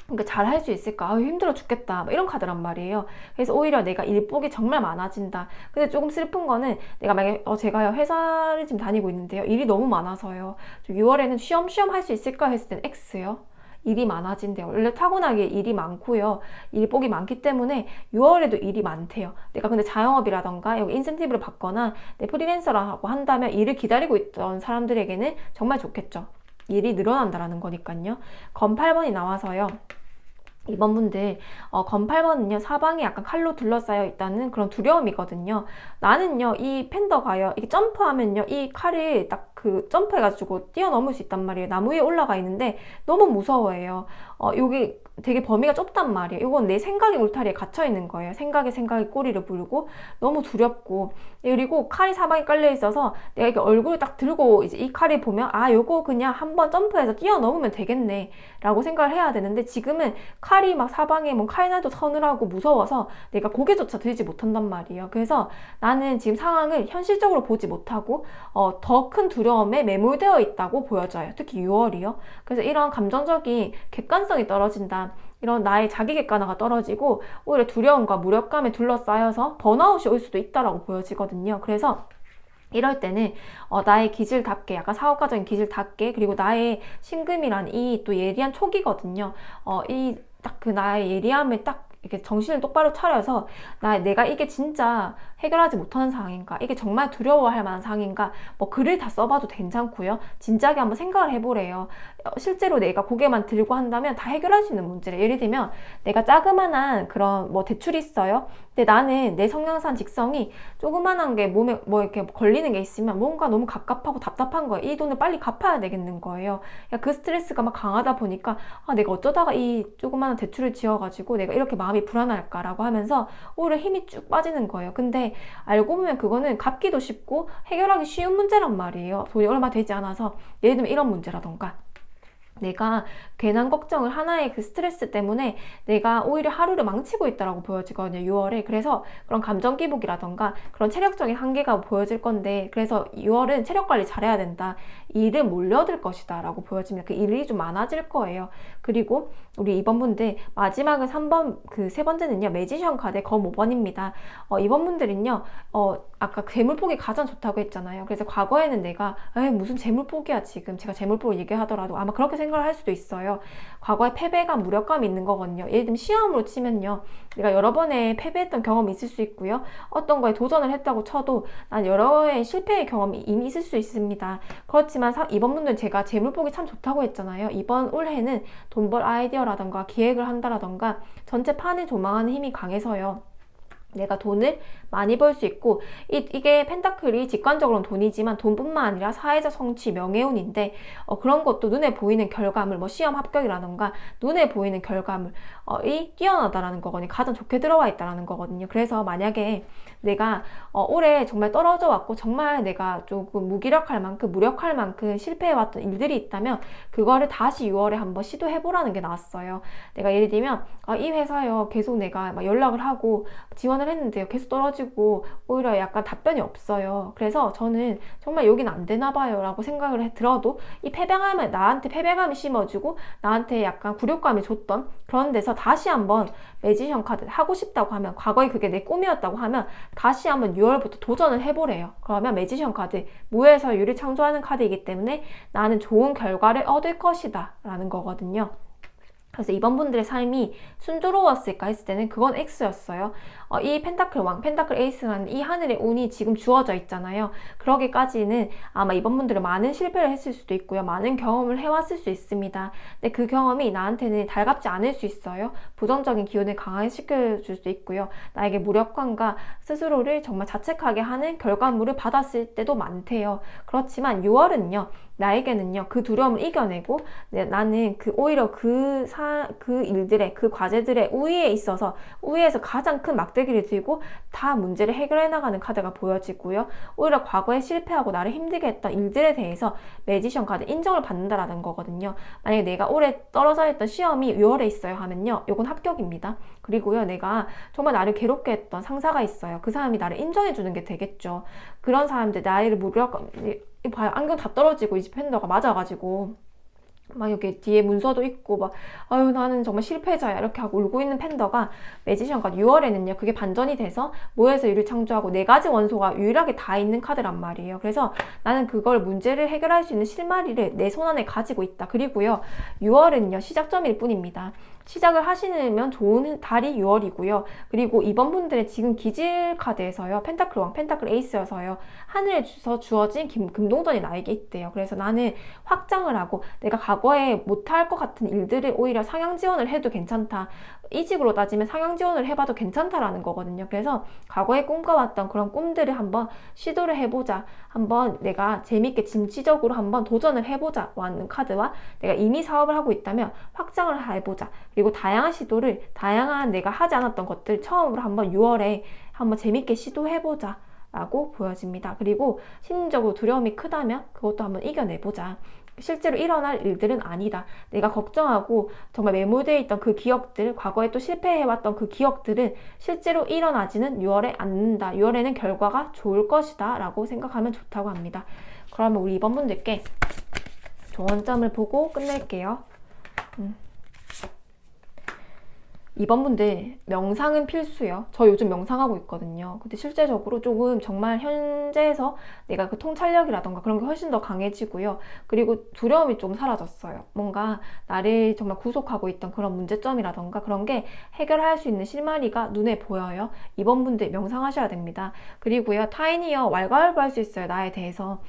Speaker 1: 그러니까 잘 할 수 있을까? 힘들어 죽겠다. 이런 카드란 말이에요. 그래서 오히려 내가 일복이 정말 많아진다. 근데 조금 슬픈 거는 내가 만약에 제가요 회사를 지금 다니고 있는데요. 일이 너무 많아서요. 6월에는 쉬엄쉬엄 할 수 있을까 했을 땐 X요. 일이 많아진대요. 원래 타고나게 일이 많고요. 일복이 많기 때문에 6월에도 일이 많대요. 내가 근데 자영업이라던가 여기 인센티브를 받거나 내 프리랜서라고 한다면 일을 기다리고 있던 사람들에게는 정말 좋겠죠. 일이 늘어난다라는 거니까요. 검 8번이 나와서요. 이번 분들 검 8번은요 사방이 약간 칼로 둘러싸여 있다는 그런 두려움이거든요. 나는요 이 팬더가요 이게 점프하면요 이 칼을 딱 점프해가지고 뛰어넘을 수 있단 말이에요. 나무 위에 올라가 있는데 너무 무서워해요. 여기 되게 범위가 좁단 말이에요. 이건 내 생각의 울타리에 갇혀 있는 거예요. 생각이 꼬리를 물고 너무 두렵고, 그리고 칼이 사방에 깔려 있어서 내가 이렇게 얼굴을 딱 들고 이제 이 칼이 보면 아 요거 그냥 한번 점프해서 뛰어넘으면 되겠네 라고 생각을 해야 되는데, 지금은 칼이 막 사방에 뭐 칼날도 서늘하고 무서워서 내가 고개조차 들지 못한단 말이에요. 그래서 나는 지금 상황을 현실적으로 보지 못하고 더 큰 두려움에 매몰되어 있다고 보여져요. 특히 6월이요. 그래서 이런 감정적인 객관성이 떨어진다. 이런 나의 자기 객관화가 떨어지고 오히려 두려움과 무력감에 둘러싸여서 번아웃이 올 수도 있다라고 보여지거든요. 그래서 이럴 때는 나의 기질답게, 약간 사업가적인 기질답게, 그리고 나의 신금이란 이 또 예리한 촉이거든요. 이 딱 그 나의 예리함을 딱 이렇게 정신을 똑바로 차려서 내가 이게 진짜 해결하지 못하는 상황인가, 이게 정말 두려워할 만한 상황인가, 뭐 글을 다 써봐도 괜찮고요. 진작에 한번 생각을 해보래요. 실제로 내가 고개만 들고 한다면 다 해결할 수 있는 문제래. 예를 들면 내가 자그만한 그런 뭐 대출이 있어요. 근데 나는 내 성향상 직성이 조그만한 게 몸에 뭐 이렇게 걸리는 게 있으면 뭔가 너무 갑갑하고 답답한 거예요. 이 돈을 빨리 갚아야 되겠는 거예요. 그 스트레스가 막 강하다 보니까 내가 어쩌다가 이 조그만한 대출을 지어가지고 내가 이렇게 마음이 불안할까라고 하면서 오히려 힘이 쭉 빠지는 거예요. 근데 알고 보면 그거는 갚기도 쉽고 해결하기 쉬운 문제란 말이에요. 돈이 얼마 되지 않아서. 예를 들면 이런 문제라던가, 내가 괜한 걱정을, 하나의 그 스트레스 때문에 내가 오히려 하루를 망치고 있다라고 보여지거든요, 6월에. 그래서 그런 감정 기복이라던가 그런 체력적인 한계가 보여질 건데, 그래서 6월은 체력 관리 잘해야 된다. 일은 몰려들 것이다 라고 보여집니다. 그 일이 좀 많아질 거예요. 그리고 우리 2번 분들, 마지막은 3번, 그 세 번째는요, 매지션 카드의 검 5번입니다. 이번 분들은요, 아까 재물폭이 가장 좋다고 했잖아요. 그래서 과거에는 내가 무슨 재물폭이야, 지금 제가 재물폭을 얘기하더라도 아마 그렇게 생각을 할 수도 있어요. 과거에 패배감, 무력감이 있는 거거든요. 예를 들면 시험으로 치면요, 내가 여러 번에 패배했던 경험이 있을 수 있고요. 어떤 거에 도전을 했다고 쳐도 난 여러 번의 실패의 경험이 이미 있을 수 있습니다. 그렇지만 이번 분들은 제가 재물폭이 참 좋다고 했잖아요. 이번 올해는 돈벌 아이디어라던가 기획을 한다라던가 전체 판을 조망하는 힘이 강해서요, 내가 돈을 많이 벌 수 있고, 이게 펜타클이 직관적으로는 돈이지만 돈뿐만 아니라 사회적 성취, 명예운인데 그런 것도 눈에 보이는 결과물, 뭐 시험 합격이라던가 눈에 보이는 결과물이 뛰어나다라는 거거든요. 가장 좋게 들어와 있다라는 거거든요. 그래서 만약에 내가 올해 정말 떨어져 왔고 정말 내가 조금 무기력할 만큼, 무력할 만큼 실패해왔던 일들이 있다면 그거를 다시 6월에 한번 시도해보라는 게 나왔어요. 내가 예를 들면 이 회사요, 계속 내가 막 연락을 하고 지원을 했는데요, 계속 떨어지고 오히려 약간 답변이 없어요. 그래서 저는 정말 여기는 안 되나 봐요 라고 생각을 들어도 이 패배감을, 나한테 패배감이 심어주고 나한테 약간 굴욕감이 줬던 그런 데서 다시 한번 매지션 카드 하고 싶다고 하면, 과거에 그게 내 꿈이었다고 하면 다시 한번 6월부터 도전을 해보래요. 그러면 매지션 카드, 무에서 유를 창조하는 카드이기 때문에 나는 좋은 결과를 얻을 것이다 라는 거거든요. 그래서 이번 분들의 삶이 순조로웠을까 했을 때는 그건 X였어요. 이 펜타클 왕, 펜타클 에이스라는 이 하늘의 운이 지금 주어져 있잖아요. 그러기까지는 아마 이번 분들은 많은 실패를 했을 수도 있고요, 많은 경험을 해왔을 수 있습니다. 근데 그 경험이 나한테는 달갑지 않을 수 있어요. 부정적인 기운을 강화시켜줄 수도 있고요, 나에게 무력감과 스스로를 정말 자책하게 하는 결과물을 받았을 때도 많대요. 그렇지만 6월은요, 나에게는요, 그 두려움을 이겨내고 나는 오히려 그 일들의, 그 과제들의 우위에 있어서 우위에서 가장 큰 막대기를 들고 다 문제를 해결해 나가는 카드가 보여지고요, 오히려 과거에 실패하고 나를 힘들게 했던 일들에 대해서 매지션 카드 인정을 받는다라는 거거든요. 만약에 내가 올해 떨어져 있던 시험이 6월에 있어요 하면요, 이건 합격입니다. 그리고요, 내가 정말 나를 괴롭게 했던 상사가 있어요. 그 사람이 나를 인정해 주는 게 되겠죠. 그런 사람들, 나를 봐요, 안경 다 떨어지고 이 집 팬더가 맞아가지고 막 여기 뒤에 문서도 있고 막 아유 나는 정말 실패자야 이렇게 하고 울고 있는 팬더가 매지션 카드 6월에는요 그게 반전이 돼서 모여서 유를 창조하고 4가지 원소가 유일하게 다 있는 카드란 말이에요. 그래서 나는 그걸 문제를 해결할 수 있는 실마리를 내 손안에 가지고 있다. 그리고요 6월은요 시작점일 뿐입니다. 시작을 하시면 좋은 달이 6월이고요. 그리고 이번 분들의 지금 기질 카드에서요, 펜타클 왕, 펜타클 에이스여서요, 하늘에서 주어진 금동전이 나에게 있대요. 그래서 나는 확장을 하고 내가 과거에 못할 것 같은 일들을 오히려 상향 지원을 해도 괜찮다. 이직으로 따지면 상향 지원을 해봐도 괜찮다라는 거거든요. 그래서 과거에 꿈꿔왔던 그런 꿈들을 한번 시도를 해보자. 한번 내가 재밌게 진취적으로 한번 도전을 해보자. 왔는 카드와 내가 이미 사업을 하고 있다면 확장을 해보자. 그리고 다양한 내가 하지 않았던 것들 처음으로 한번 6월에 한번 재밌게 시도해보자 라고 보여집니다. 그리고 심리적으로 두려움이 크다면 그것도 한번 이겨내보자. 실제로 일어날 일들은 아니다. 내가 걱정하고 정말 매몰되어 있던 그 기억들, 과거에 또 실패해왔던 그 기억들은 실제로 일어나지는 6월에 않는다. 6월에는 결과가 좋을 것이다 라고 생각하면 좋다고 합니다. 그러면 우리 이번 분들께 조언점을 보고 끝낼게요. 이번 분들 명상은 필수요. 저 요즘 명상하고 있거든요. 근데 실제적으로 조금 정말 현재에서 내가 그 통찰력이라던가 그런 게 훨씬 더 강해지고요. 그리고 두려움이 좀 사라졌어요. 뭔가 나를 정말 구속하고 있던 그런 문제점이라던가 그런 게 해결할 수 있는 실마리가 눈에 보여요. 이번 분들 명상하셔야 됩니다. 그리고요, 타인이요 왈가왈부할 수 있어요. 나에 대해서.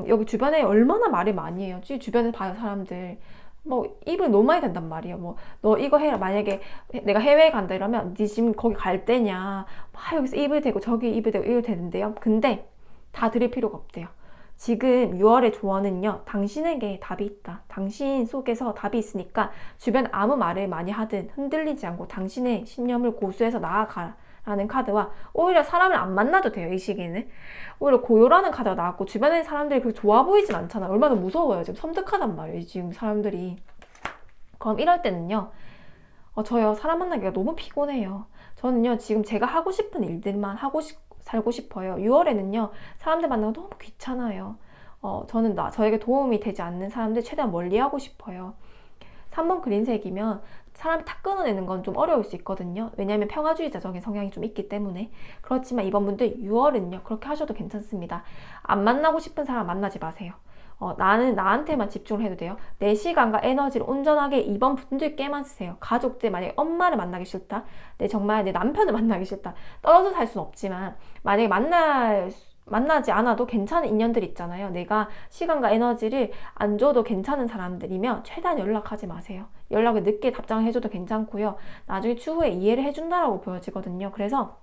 Speaker 1: 여기 주변에 얼마나 말을 많이 해요. 주변에 봐요, 사람들. 뭐 입을 너무 많이 댄단 말이에요. 뭐 너 이거 해라. 만약에 내가 해외에 간다 이러면 니 지금 거기 갈 때냐. 막 여기서 입을 대고 저기 입을 대고 입을 대는데요. 근데 다 들을 필요가 없대요. 지금 6월의 조언은요, 당신에게 답이 있다. 당신 속에서 답이 있으니까 주변 아무 말을 많이 하든 흔들리지 않고 당신의 신념을 고수해서 나아가라 라는 카드와, 오히려 사람을 안 만나도 돼요. 이 시기에는 오히려 고요라는 카드가 나왔고, 주변에 사람들이 그렇게 좋아 보이진 않잖아. 얼마나 무서워요. 지금 섬뜩하단 말이에요, 지금 사람들이. 그럼 이럴 때는요, 저요 사람 만나기가 너무 피곤해요. 저는요 지금 제가 하고 싶은 일들만 살고 싶어요. 6월에는요 사람들 만나고 너무 귀찮아요. 저는 저에게 도움이 되지 않는 사람들 최대한 멀리하고 싶어요. 3번 그린색이면 사람이 탁 끊어내는 건 좀 어려울 수 있거든요. 왜냐하면 평화주의자적인 성향이 좀 있기 때문에. 그렇지만 이번 분들 6월은요 그렇게 하셔도 괜찮습니다. 안 만나고 싶은 사람 만나지 마세요. 나는 나한테만 집중을 해도 돼요. 내 시간과 에너지를 온전하게 이번 분들께만 쓰세요. 가족들, 만약에 엄마를 만나기 싫다, 정말 내 남편을 만나기 싫다, 떨어져 살 수는 없지만 만약에 만나지 않아도 괜찮은 인연들 있잖아요. 내가 시간과 에너지를 안 줘도 괜찮은 사람들이면 최대한 연락하지 마세요. 연락을 늦게 답장해줘도 괜찮고요. 나중에 추후에 이해를 해준다라고 보여지거든요. 그래서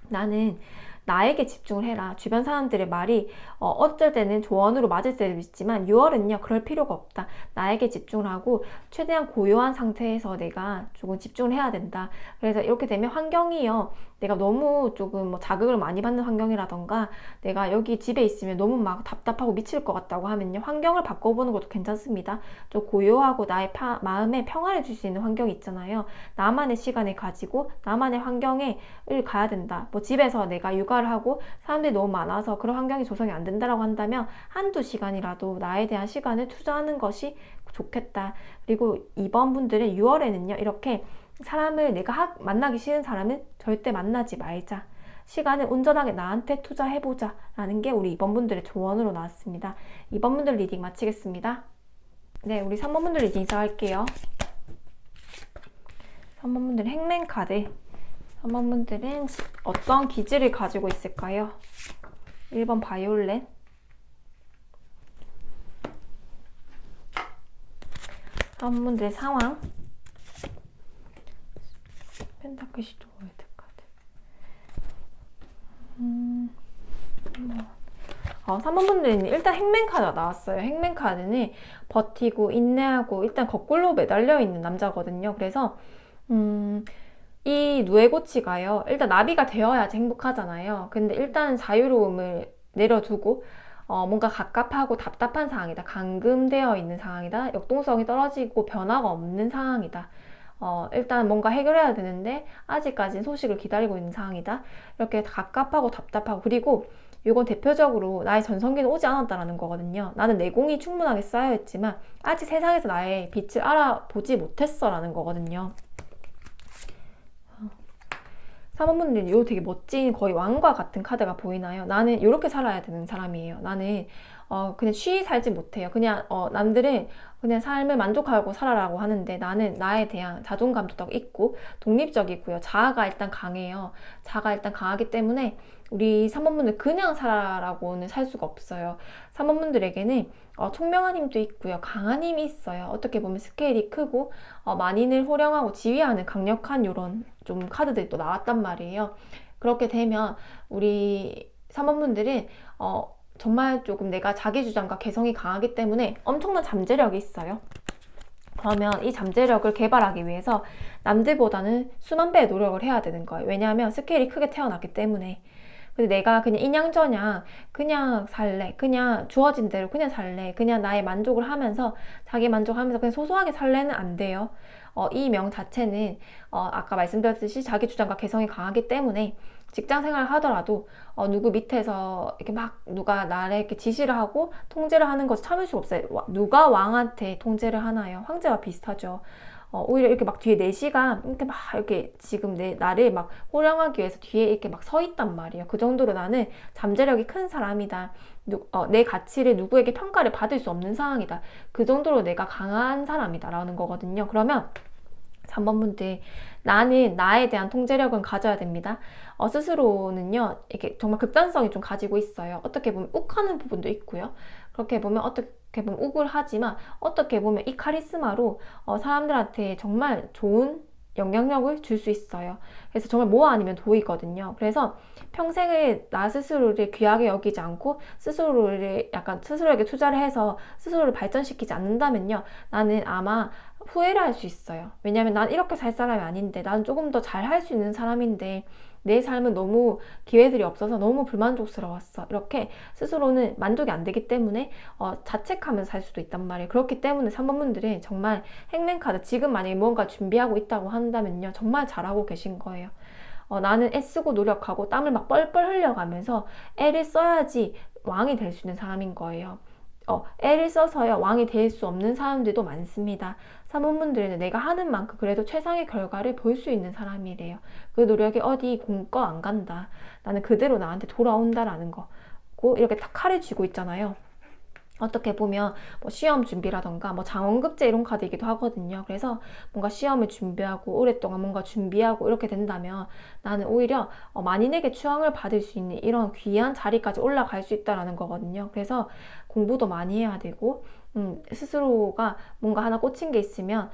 Speaker 1: 나는 나에게 집중을 해라. 주변 사람들의 말이 어쩔 때는 조언으로 맞을 때도 있지만 6월은요 그럴 필요가 없다. 나에게 집중을 하고 최대한 고요한 상태에서 내가 조금 집중을 해야 된다. 그래서 이렇게 되면 환경이요, 내가 너무 조금 뭐 자극을 많이 받는 환경이라던가 내가 여기 집에 있으면 너무 막 답답하고 미칠 것 같다고 하면요, 환경을 바꿔보는 것도 괜찮습니다. 좀 고요하고 나의 마음에 평화를 줄 수 있는 환경이 있잖아요. 나만의 시간을 가지고 나만의 환경을 가야 된다. 뭐 집에서 내가 육아를 하고 사람들이 너무 많아서 그런 환경이 조성이 안 된다라고 한다면 한두 시간이라도 나에 대한 시간을 투자하는 것이 좋겠다. 그리고 이번 분들은 6월에는요 이렇게 사람을 내가 만나기 싫은 사람은 절대 만나지 말자. 시간을 온전하게 나한테 투자해보자 라는 게 우리 2번 분들의 조언으로 나왔습니다. 2번 분들 리딩 마치겠습니다. 네, 우리 3번 분들 리딩 시작할게요. 3번 분들은 행맨 카드. 3번 분들은 어떤 기질을 가지고 있을까요? 1번 바이올렛, 3번 분들의 상황, 펜타클 시도 월드 카드. 3번 분들은 일단 행맨 카드가 나왔어요. 행맨 카드는 버티고 인내하고 일단 거꾸로 매달려 있는 남자거든요. 그래서 이 누에고치가요, 일단 나비가 되어야지 행복하잖아요. 근데 일단 자유로움을 내려두고 뭔가 갑갑하고 답답한 상황이다. 감금되어 있는 상황이다. 역동성이 떨어지고 변화가 없는 상황이다. 일단 뭔가 해결해야 되는데 아직까지는 소식을 기다리고 있는 상황이다. 이렇게 갑갑하고 답답하고, 그리고 이건 대표적으로 나의 전성기는 오지 않았다라는 거거든요. 나는 내공이 충분하게 쌓여있지만 아직 세상에서 나의 빛을 알아보지 못했어 라는 거거든요. 3번분들은 이거 되게 멋진 거의 왕과 같은 카드가 보이나요? 나는 이렇게 살아야 되는 사람이에요. 나는 그냥 쉬이 살지 못해요. 그냥 남들은 그냥 삶을 만족하고 살아라고 하는데 나는 나에 대한 자존감도 딱 있고 독립적이고요. 자아가 일단 강해요. 자아가 일단 강하기 때문에 우리 3번분들 그냥 살아라고는 살 수가 없어요. 3번분들에게는 총명한 힘도 있고요. 강한 힘이 있어요. 어떻게 보면 스케일이 크고 만인을 호령하고 지휘하는 강력한 요런 좀 카드들이 또 나왔단 말이에요. 그렇게 되면 우리 3번분들은 정말 조금 내가 자기주장과 개성이 강하기 때문에 엄청난 잠재력이 있어요. 그러면 이 잠재력을 개발하기 위해서 남들보다는 수만 배의 노력을 해야 되는 거예요. 왜냐하면 스케일이 크게 태어났기 때문에. 근데 내가 그냥 인양저냥 그냥 살래, 그냥 주어진 대로 그냥 살래, 그냥 나의 만족을 하면서 자기 만족하면서 그냥 소소하게 살래는 안 돼요. 이 명 자체는 아까 말씀드렸듯이 자기 주장과 개성이 강하기 때문에 직장 생활을 하더라도 누구 밑에서 이렇게 막 누가 나를 이렇게 지시를 하고 통제를 하는 것을 참을 수 없어요. 누가 왕한테 통제를 하나요? 황제와 비슷하죠. 오히려 이렇게 막 뒤에 4시간 이렇게 막 이렇게 지금 나를 막 호령하기 위해서 뒤에 이렇게 막 서 있단 말이에요. 그 정도로 나는 잠재력이 큰 사람이다. 내 가치를 누구에게 평가를 받을 수 없는 상황이다. 그 정도로 내가 강한 사람이다 라는 거거든요. 그러면 3번 분들, 나는 나에 대한 통제력은 가져야 됩니다. 스스로는요, 이게 정말 극단성이 좀 가지고 있어요. 어떻게 보면 욱하는 부분도 있고요. 그렇게 보면 어떻게 보면 우글하지만 어떻게 보면 이 카리스마로 사람들한테 정말 좋은 영향력을 줄 수 있어요. 그래서 정말 뭐 아니면 도이거든요. 그래서 평생을 나 스스로를 귀하게 여기지 않고 스스로를 약간 스스로에게 투자를 해서 스스로를 발전시키지 않는다면요, 나는 아마 후회를 할 수 있어요. 왜냐면 난 이렇게 살 사람이 아닌데, 난 조금 더 잘 할 수 있는 사람인데 내 삶은 너무 기회들이 없어서 너무 불만족스러웠어. 이렇게 스스로는 만족이 안 되기 때문에 자책하면서 살 수도 있단 말이에요. 그렇기 때문에 3번 분들은 정말 행맨카드, 지금 만약에 무언가 준비하고 있다고 한다면요, 정말 잘하고 계신 거예요. 나는 애쓰고 노력하고 땀을 막 뻘뻘 흘려가면서 애를 써야지 왕이 될 수 있는 사람인 거예요. 애를 써서야 왕이 될 수 없는 사람들도 많습니다. 사모분들은 내가 하는 만큼 그래도 최상의 결과를 볼 수 있는 사람이래요. 그 노력이 어디 공과 안 간다. 나는 그대로 나한테 돌아온다라는 거. 이렇게 딱 칼을 쥐고 있잖아요. 어떻게 보면 뭐 시험 준비라던가 뭐 장원급제 이런 카드이기도 하거든요. 그래서 뭔가 시험을 준비하고 오랫동안 뭔가 준비하고 이렇게 된다면 나는 오히려 만인에게 추앙을 받을 수 있는 이런 귀한 자리까지 올라갈 수 있다는 거거든요. 그래서 공부도 많이 해야 되고 스스로가 뭔가 하나 꽂힌 게 있으면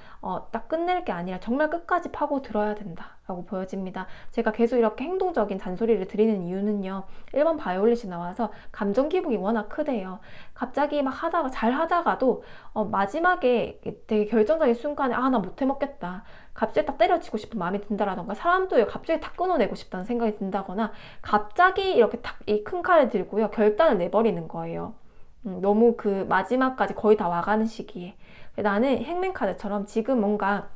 Speaker 1: 딱 끝낼 게 아니라 정말 끝까지 파고 들어야 된다라고 보여집니다. 제가 계속 이렇게 행동적인 잔소리를 드리는 이유는요, 1번 바이올렛이 나와서 감정 기복이 워낙 크대요. 갑자기 막 하다가 잘 하다가도 마지막에 되게 결정적인 순간에 나 못해 먹겠다, 갑자기 딱 때려치고 싶은 마음이 든다라던가, 사람도 갑자기 탁 끊어내고 싶다는 생각이 든다거나, 갑자기 이렇게 탁 이 큰 칼을 들고요 결단을 내버리는 거예요. 너무 그 마지막까지 거의 다 와가는 시기에. 나는 행맨카드처럼 지금 뭔가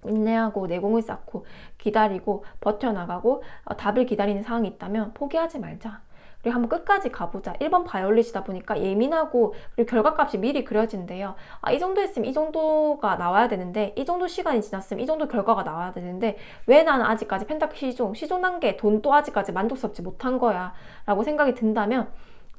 Speaker 1: 인내하고 내공을 쌓고 기다리고 버텨나가고 답을 기다리는 상황이 있다면 포기하지 말자. 그리고 한번 끝까지 가보자. 1번 바이올렛이다 보니까 예민하고, 그리고 결과값이 미리 그려진대요. 이 정도 했으면 이 정도가 나와야 되는데, 이 정도 시간이 지났으면 이 정도 결과가 나와야 되는데 왜 나는 아직까지 펜타클 시종 단계 돈도 아직까지 만족스럽지 못한 거야 라고 생각이 든다면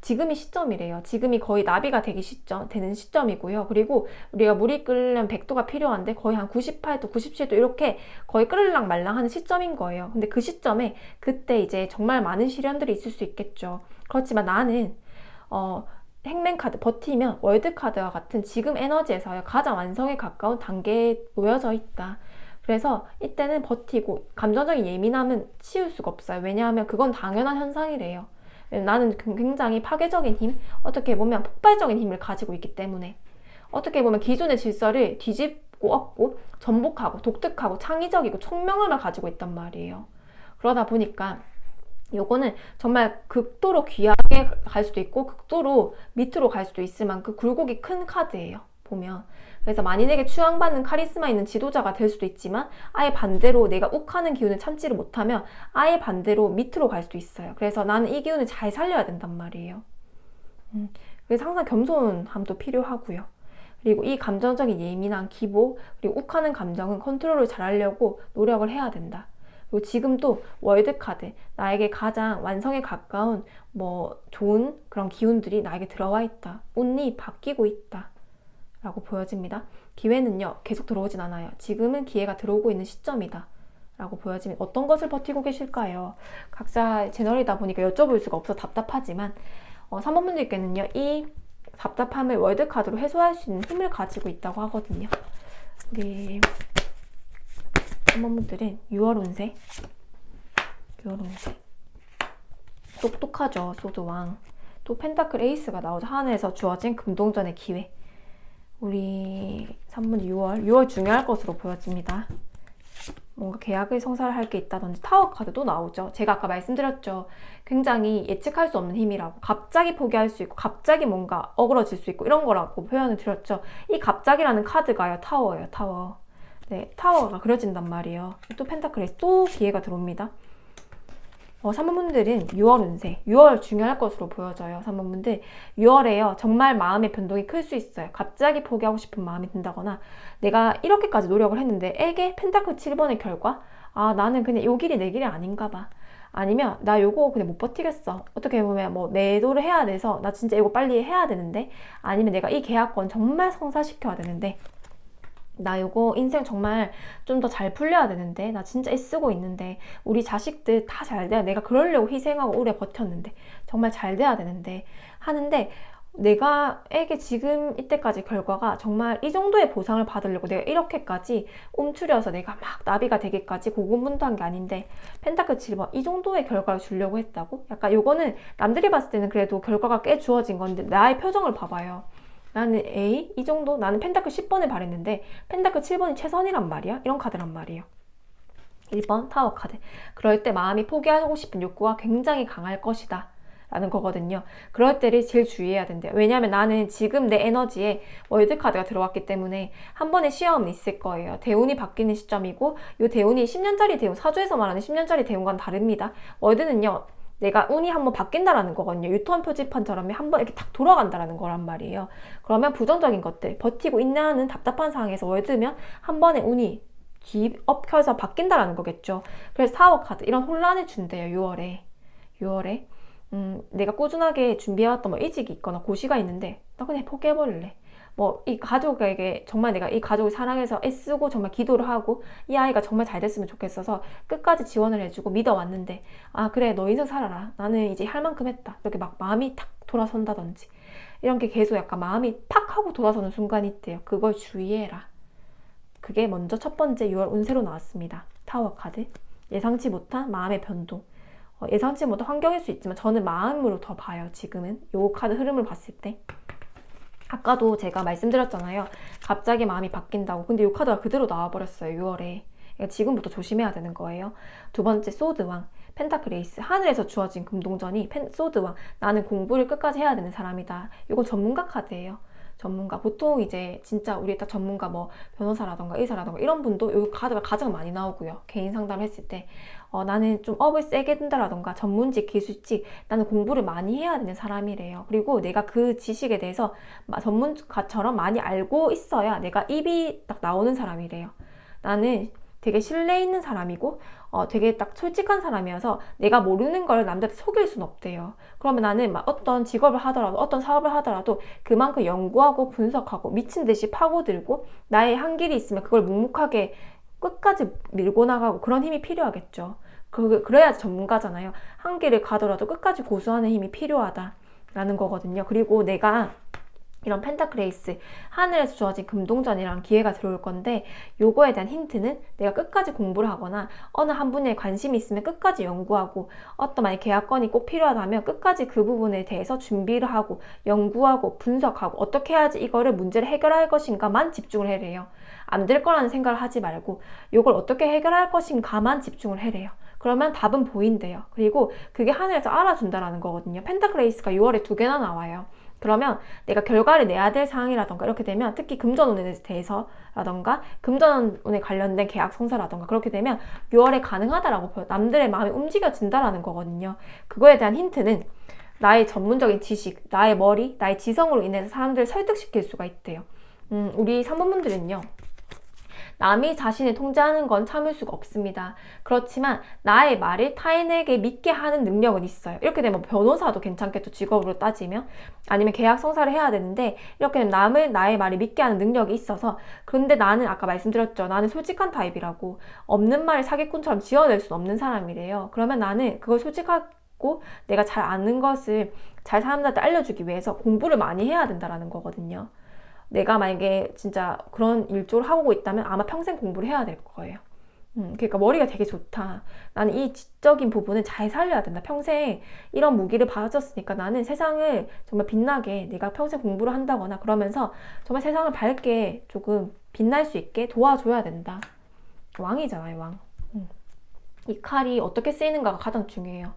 Speaker 1: 지금이 시점이래요. 지금이 거의 나비가 되는 시점이고요. 그리고 우리가 물이 끓으려면 100도가 필요한데 거의 한 98도, 97도 이렇게 거의 끓을랑 말랑 하는 시점인 거예요. 근데 그 시점에 그때 이제 정말 많은 시련들이 있을 수 있겠죠. 그렇지만 나는 행맨카드 버티면 월드카드와 같은 지금 에너지에서 가장 완성에 가까운 단계에 놓여져 있다. 그래서 이때는 버티고, 감정적인 예민함은 치울 수가 없어요. 왜냐하면 그건 당연한 현상이래요. 나는 굉장히 파괴적인 힘, 어떻게 보면 폭발적인 힘을 가지고 있기 때문에, 어떻게 보면 기존의 질서를 뒤집고 엎고 전복하고 독특하고 창의적이고 총명함을 가지고 있단 말이에요. 그러다 보니까 요거는 정말 극도로 귀하게 갈 수도 있고 극도로 밑으로 갈 수도 있을 만큼 굴곡이 큰 카드예요, 보면. 그래서 만인에게 추앙받는 카리스마 있는 지도자가 될 수도 있지만, 아예 반대로 내가 욱하는 기운을 참지를 못하면 아예 반대로 밑으로 갈 수도 있어요. 그래서 나는 이 기운을 잘 살려야 된단 말이에요. 그래서 항상 겸손함도 필요하고요. 그리고 이 감정적인 예민한 기복, 그리고 욱하는 감정은 컨트롤을 잘 하려고 노력을 해야 된다. 그리고 지금도 월드카드, 나에게 가장 완성에 가까운 좋은 그런 기운들이 나에게 들어와 있다. 운이 바뀌고 있다 라고 보여집니다. 기회는요 계속 들어오진 않아요. 지금은 기회가 들어오고 있는 시점이다 라고 보여집니다. 어떤 것을 버티고 계실까요? 각자 채널이다 보니까 여쭤볼 수가 없어 답답하지만 3번 분들께는요 이 답답함을 월드카드로 해소할 수 있는 힘을 가지고 있다고 하거든요. 우리 3번 분들은 6월 운세, 똑똑하죠. 소드왕, 또 펜타클 에이스가 나오죠. 하늘에서 주어진 금동전의 기회. 우리 3번 6월 중요할 것으로 보여집니다. 뭔가 계약을 성사할 게 있다든지 타워 카드도 나오죠. 제가 아까 말씀드렸죠. 굉장히 예측할 수 없는 힘이라고. 갑자기 포기할 수 있고 갑자기 뭔가 어그러질 수 있고 이런 거라고 표현을 드렸죠. 이 갑자기라는 카드가요. 타워예요. 타워. 네, 타워가 그려진단 말이에요. 또 펜타클에서 또 기회가 들어옵니다. 3번 분들은 6월 운세, 6월 중요할 것으로 보여져요. 3번 분들 6월에요. 정말 마음의 변동이 클 수 있어요. 갑자기 포기하고 싶은 마음이 든다거나 내가 이렇게까지 노력을 했는데 에게 펜타클 7번의 결과 나는 그냥 요 길이 내 길이 아닌가 봐. 아니면 나 요거 그냥 못 버티겠어. 어떻게 보면 뭐 매도를 해야 돼서 나 진짜 이거 빨리 해야 되는데 아니면 내가 이 계약권 정말 성사시켜야 되는데 나 요거 인생 정말 좀 더 잘 풀려야 되는데 나 진짜 애쓰고 있는데 우리 자식들 다 잘 돼야 내가 그러려고 희생하고 오래 버텼는데 정말 잘 돼야 되는데 하는데 내가 에게 지금 이때까지 결과가 정말 이 정도의 보상을 받으려고 내가 이렇게까지 움츠려서 내가 막 나비가 되기까지 고군분투한 게 아닌데 펜타클 7번 이 정도의 결과를 주려고 했다고? 약간 요거는 남들이 봤을 때는 그래도 결과가 꽤 주어진 건데 나의 표정을 봐봐요. 나는 이 정도? 나는 펜타클 10번을 바랬는데 펜타클 7번이 최선이란 말이야? 이런 카드란 말이에요. 1번 타워 카드. 그럴 때 마음이 포기하고 싶은 욕구가 굉장히 강할 것이다 라는 거거든요. 그럴 때를 제일 주의해야 된대요. 왜냐하면 나는 지금 내 에너지에 월드 카드가 들어왔기 때문에 한 번의 시험은 있을 거예요. 대운이 바뀌는 시점이고 이 대운이 10년짜리 대운, 사주에서 말하는 10년짜리 대운과는 다릅니다. 월드는요. 내가 운이 한번 바뀐다라는 거거든요. 유턴 표지판처럼 한번 이렇게 탁 돌아간다라는 거란 말이에요. 그러면 부정적인 것들, 버티고 있냐는 답답한 상황에서 월드면 한 번에 운이 뒤엎여서 바뀐다라는 거겠죠. 그래서 타워 카드 이런 혼란을 준대요. 6월에 내가 꾸준하게 준비해왔던 뭐 이직이 있거나 고시가 있는데 나 그냥 포기해버릴래. 뭐 이 가족에게 정말 내가 이 가족을 사랑해서 애쓰고 정말 기도를 하고 이 아이가 정말 잘 됐으면 좋겠어서 끝까지 지원을 해주고 믿어왔는데 그래 너 인생 살아라. 나는 이제 할 만큼 했다. 이렇게 막 마음이 탁 돌아선다든지 이런 게 계속 약간 마음이 팍 하고 돌아서는 순간이 있대요. 그걸 주의해라. 그게 먼저 첫 번째 6월 운세로 나왔습니다. 타워 카드. 예상치 못한 마음의 변동. 예상치 못한 환경일 수 있지만 저는 마음으로 더 봐요. 지금은 요 카드 흐름을 봤을 때 아까도 제가 말씀드렸잖아요. 갑자기 마음이 바뀐다고. 근데 이 카드가 그대로 나와버렸어요. 6월에. 지금부터 조심해야 되는 거예요. 두 번째 소드왕. 펜타클 에이스. 하늘에서 주어진 금동전이 소드왕. 나는 공부를 끝까지 해야 되는 사람이다. 이건 전문가 카드예요. 전문가. 보통 이제 진짜 우리 딱 전문가 뭐 변호사라던가 의사라던가 이런 분도 이 카드가 가장 많이 나오고요. 개인 상담을 했을 때 나는 좀 업을 세게 든다라던가 전문직, 기술직 나는 공부를 많이 해야 되는 사람이래요. 그리고 내가 그 지식에 대해서 전문가처럼 많이 알고 있어야 내가 입이 딱 나오는 사람이래요. 나는 되게 신뢰 있는 사람이고 되게 딱 솔직한 사람이어서 내가 모르는 걸 남들한테 속일 수는 없대요. 그러면 나는 막 어떤 직업을 하더라도 어떤 사업을 하더라도 그만큼 연구하고 분석하고 미친 듯이 파고들고 나의 한 길이 있으면 그걸 묵묵하게 끝까지 밀고 나가고 그런 힘이 필요하겠죠. 그래야지 전문가잖아요. 한 길을 가더라도 끝까지 고수하는 힘이 필요하다라는 거거든요. 그리고 내가 이런 펜타클 에이스, 하늘에서 주어진 금동전이랑 기회가 들어올 건데 요거에 대한 힌트는 내가 끝까지 공부를 하거나 어느 한 분야에 관심이 있으면 끝까지 연구하고 어떤 만약 계약건이 꼭 필요하다면 끝까지 그 부분에 대해서 준비를 하고 연구하고 분석하고 어떻게 해야지 이거를 문제를 해결할 것인가만 집중을 해래요. 안 될 거라는 생각을 하지 말고 요걸 어떻게 해결할 것인가만 집중을 해래요. 그러면 답은 보인대요. 그리고 그게 하늘에서 알아준다라는 거거든요. 펜타클 에이스가 6월에 2개나 나와요. 그러면 내가 결과를 내야 될 상황이라던가 이렇게 되면 특히 금전운에 대해서라던가 금전운에 관련된 계약 성사라던가 그렇게 되면 6월에 가능하다라고 보여. 남들의 마음이 움직여진다라는 거거든요. 그거에 대한 힌트는 나의 전문적인 지식, 나의 머리, 나의 지성으로 인해서 사람들을 설득시킬 수가 있대요. 우리 3번분들은요. 남이 자신을 통제하는 건 참을 수가 없습니다. 그렇지만 나의 말을 타인에게 믿게 하는 능력은 있어요. 이렇게 되면 변호사도 괜찮겠죠. 직업으로 따지면. 아니면 계약 성사를 해야 되는데 이렇게 되면 나의 말을 믿게 하는 능력이 있어서 근데 나는 아까 말씀드렸죠. 나는 솔직한 타입이라고. 없는 말을 사기꾼처럼 지어낼 수는 없는 사람이래요. 그러면 나는 그걸 솔직하고 내가 잘 아는 것을 잘 사람들한테 알려주기 위해서 공부를 많이 해야 된다는 거거든요. 내가 만약에 진짜 그런 일조를 하고 있다면 아마 평생 공부를 해야 될 거예요. 그러니까 머리가 되게 좋다. 나는 이 지적인 부분을 잘 살려야 된다. 평생 이런 무기를 받아줬으니까 나는 세상을 정말 빛나게 내가 평생 공부를 한다거나 그러면서 정말 세상을 밝게 조금 빛날 수 있게 도와줘야 된다. 왕이잖아요, 왕. 이 칼이 어떻게 쓰이는가가 가장 중요해요.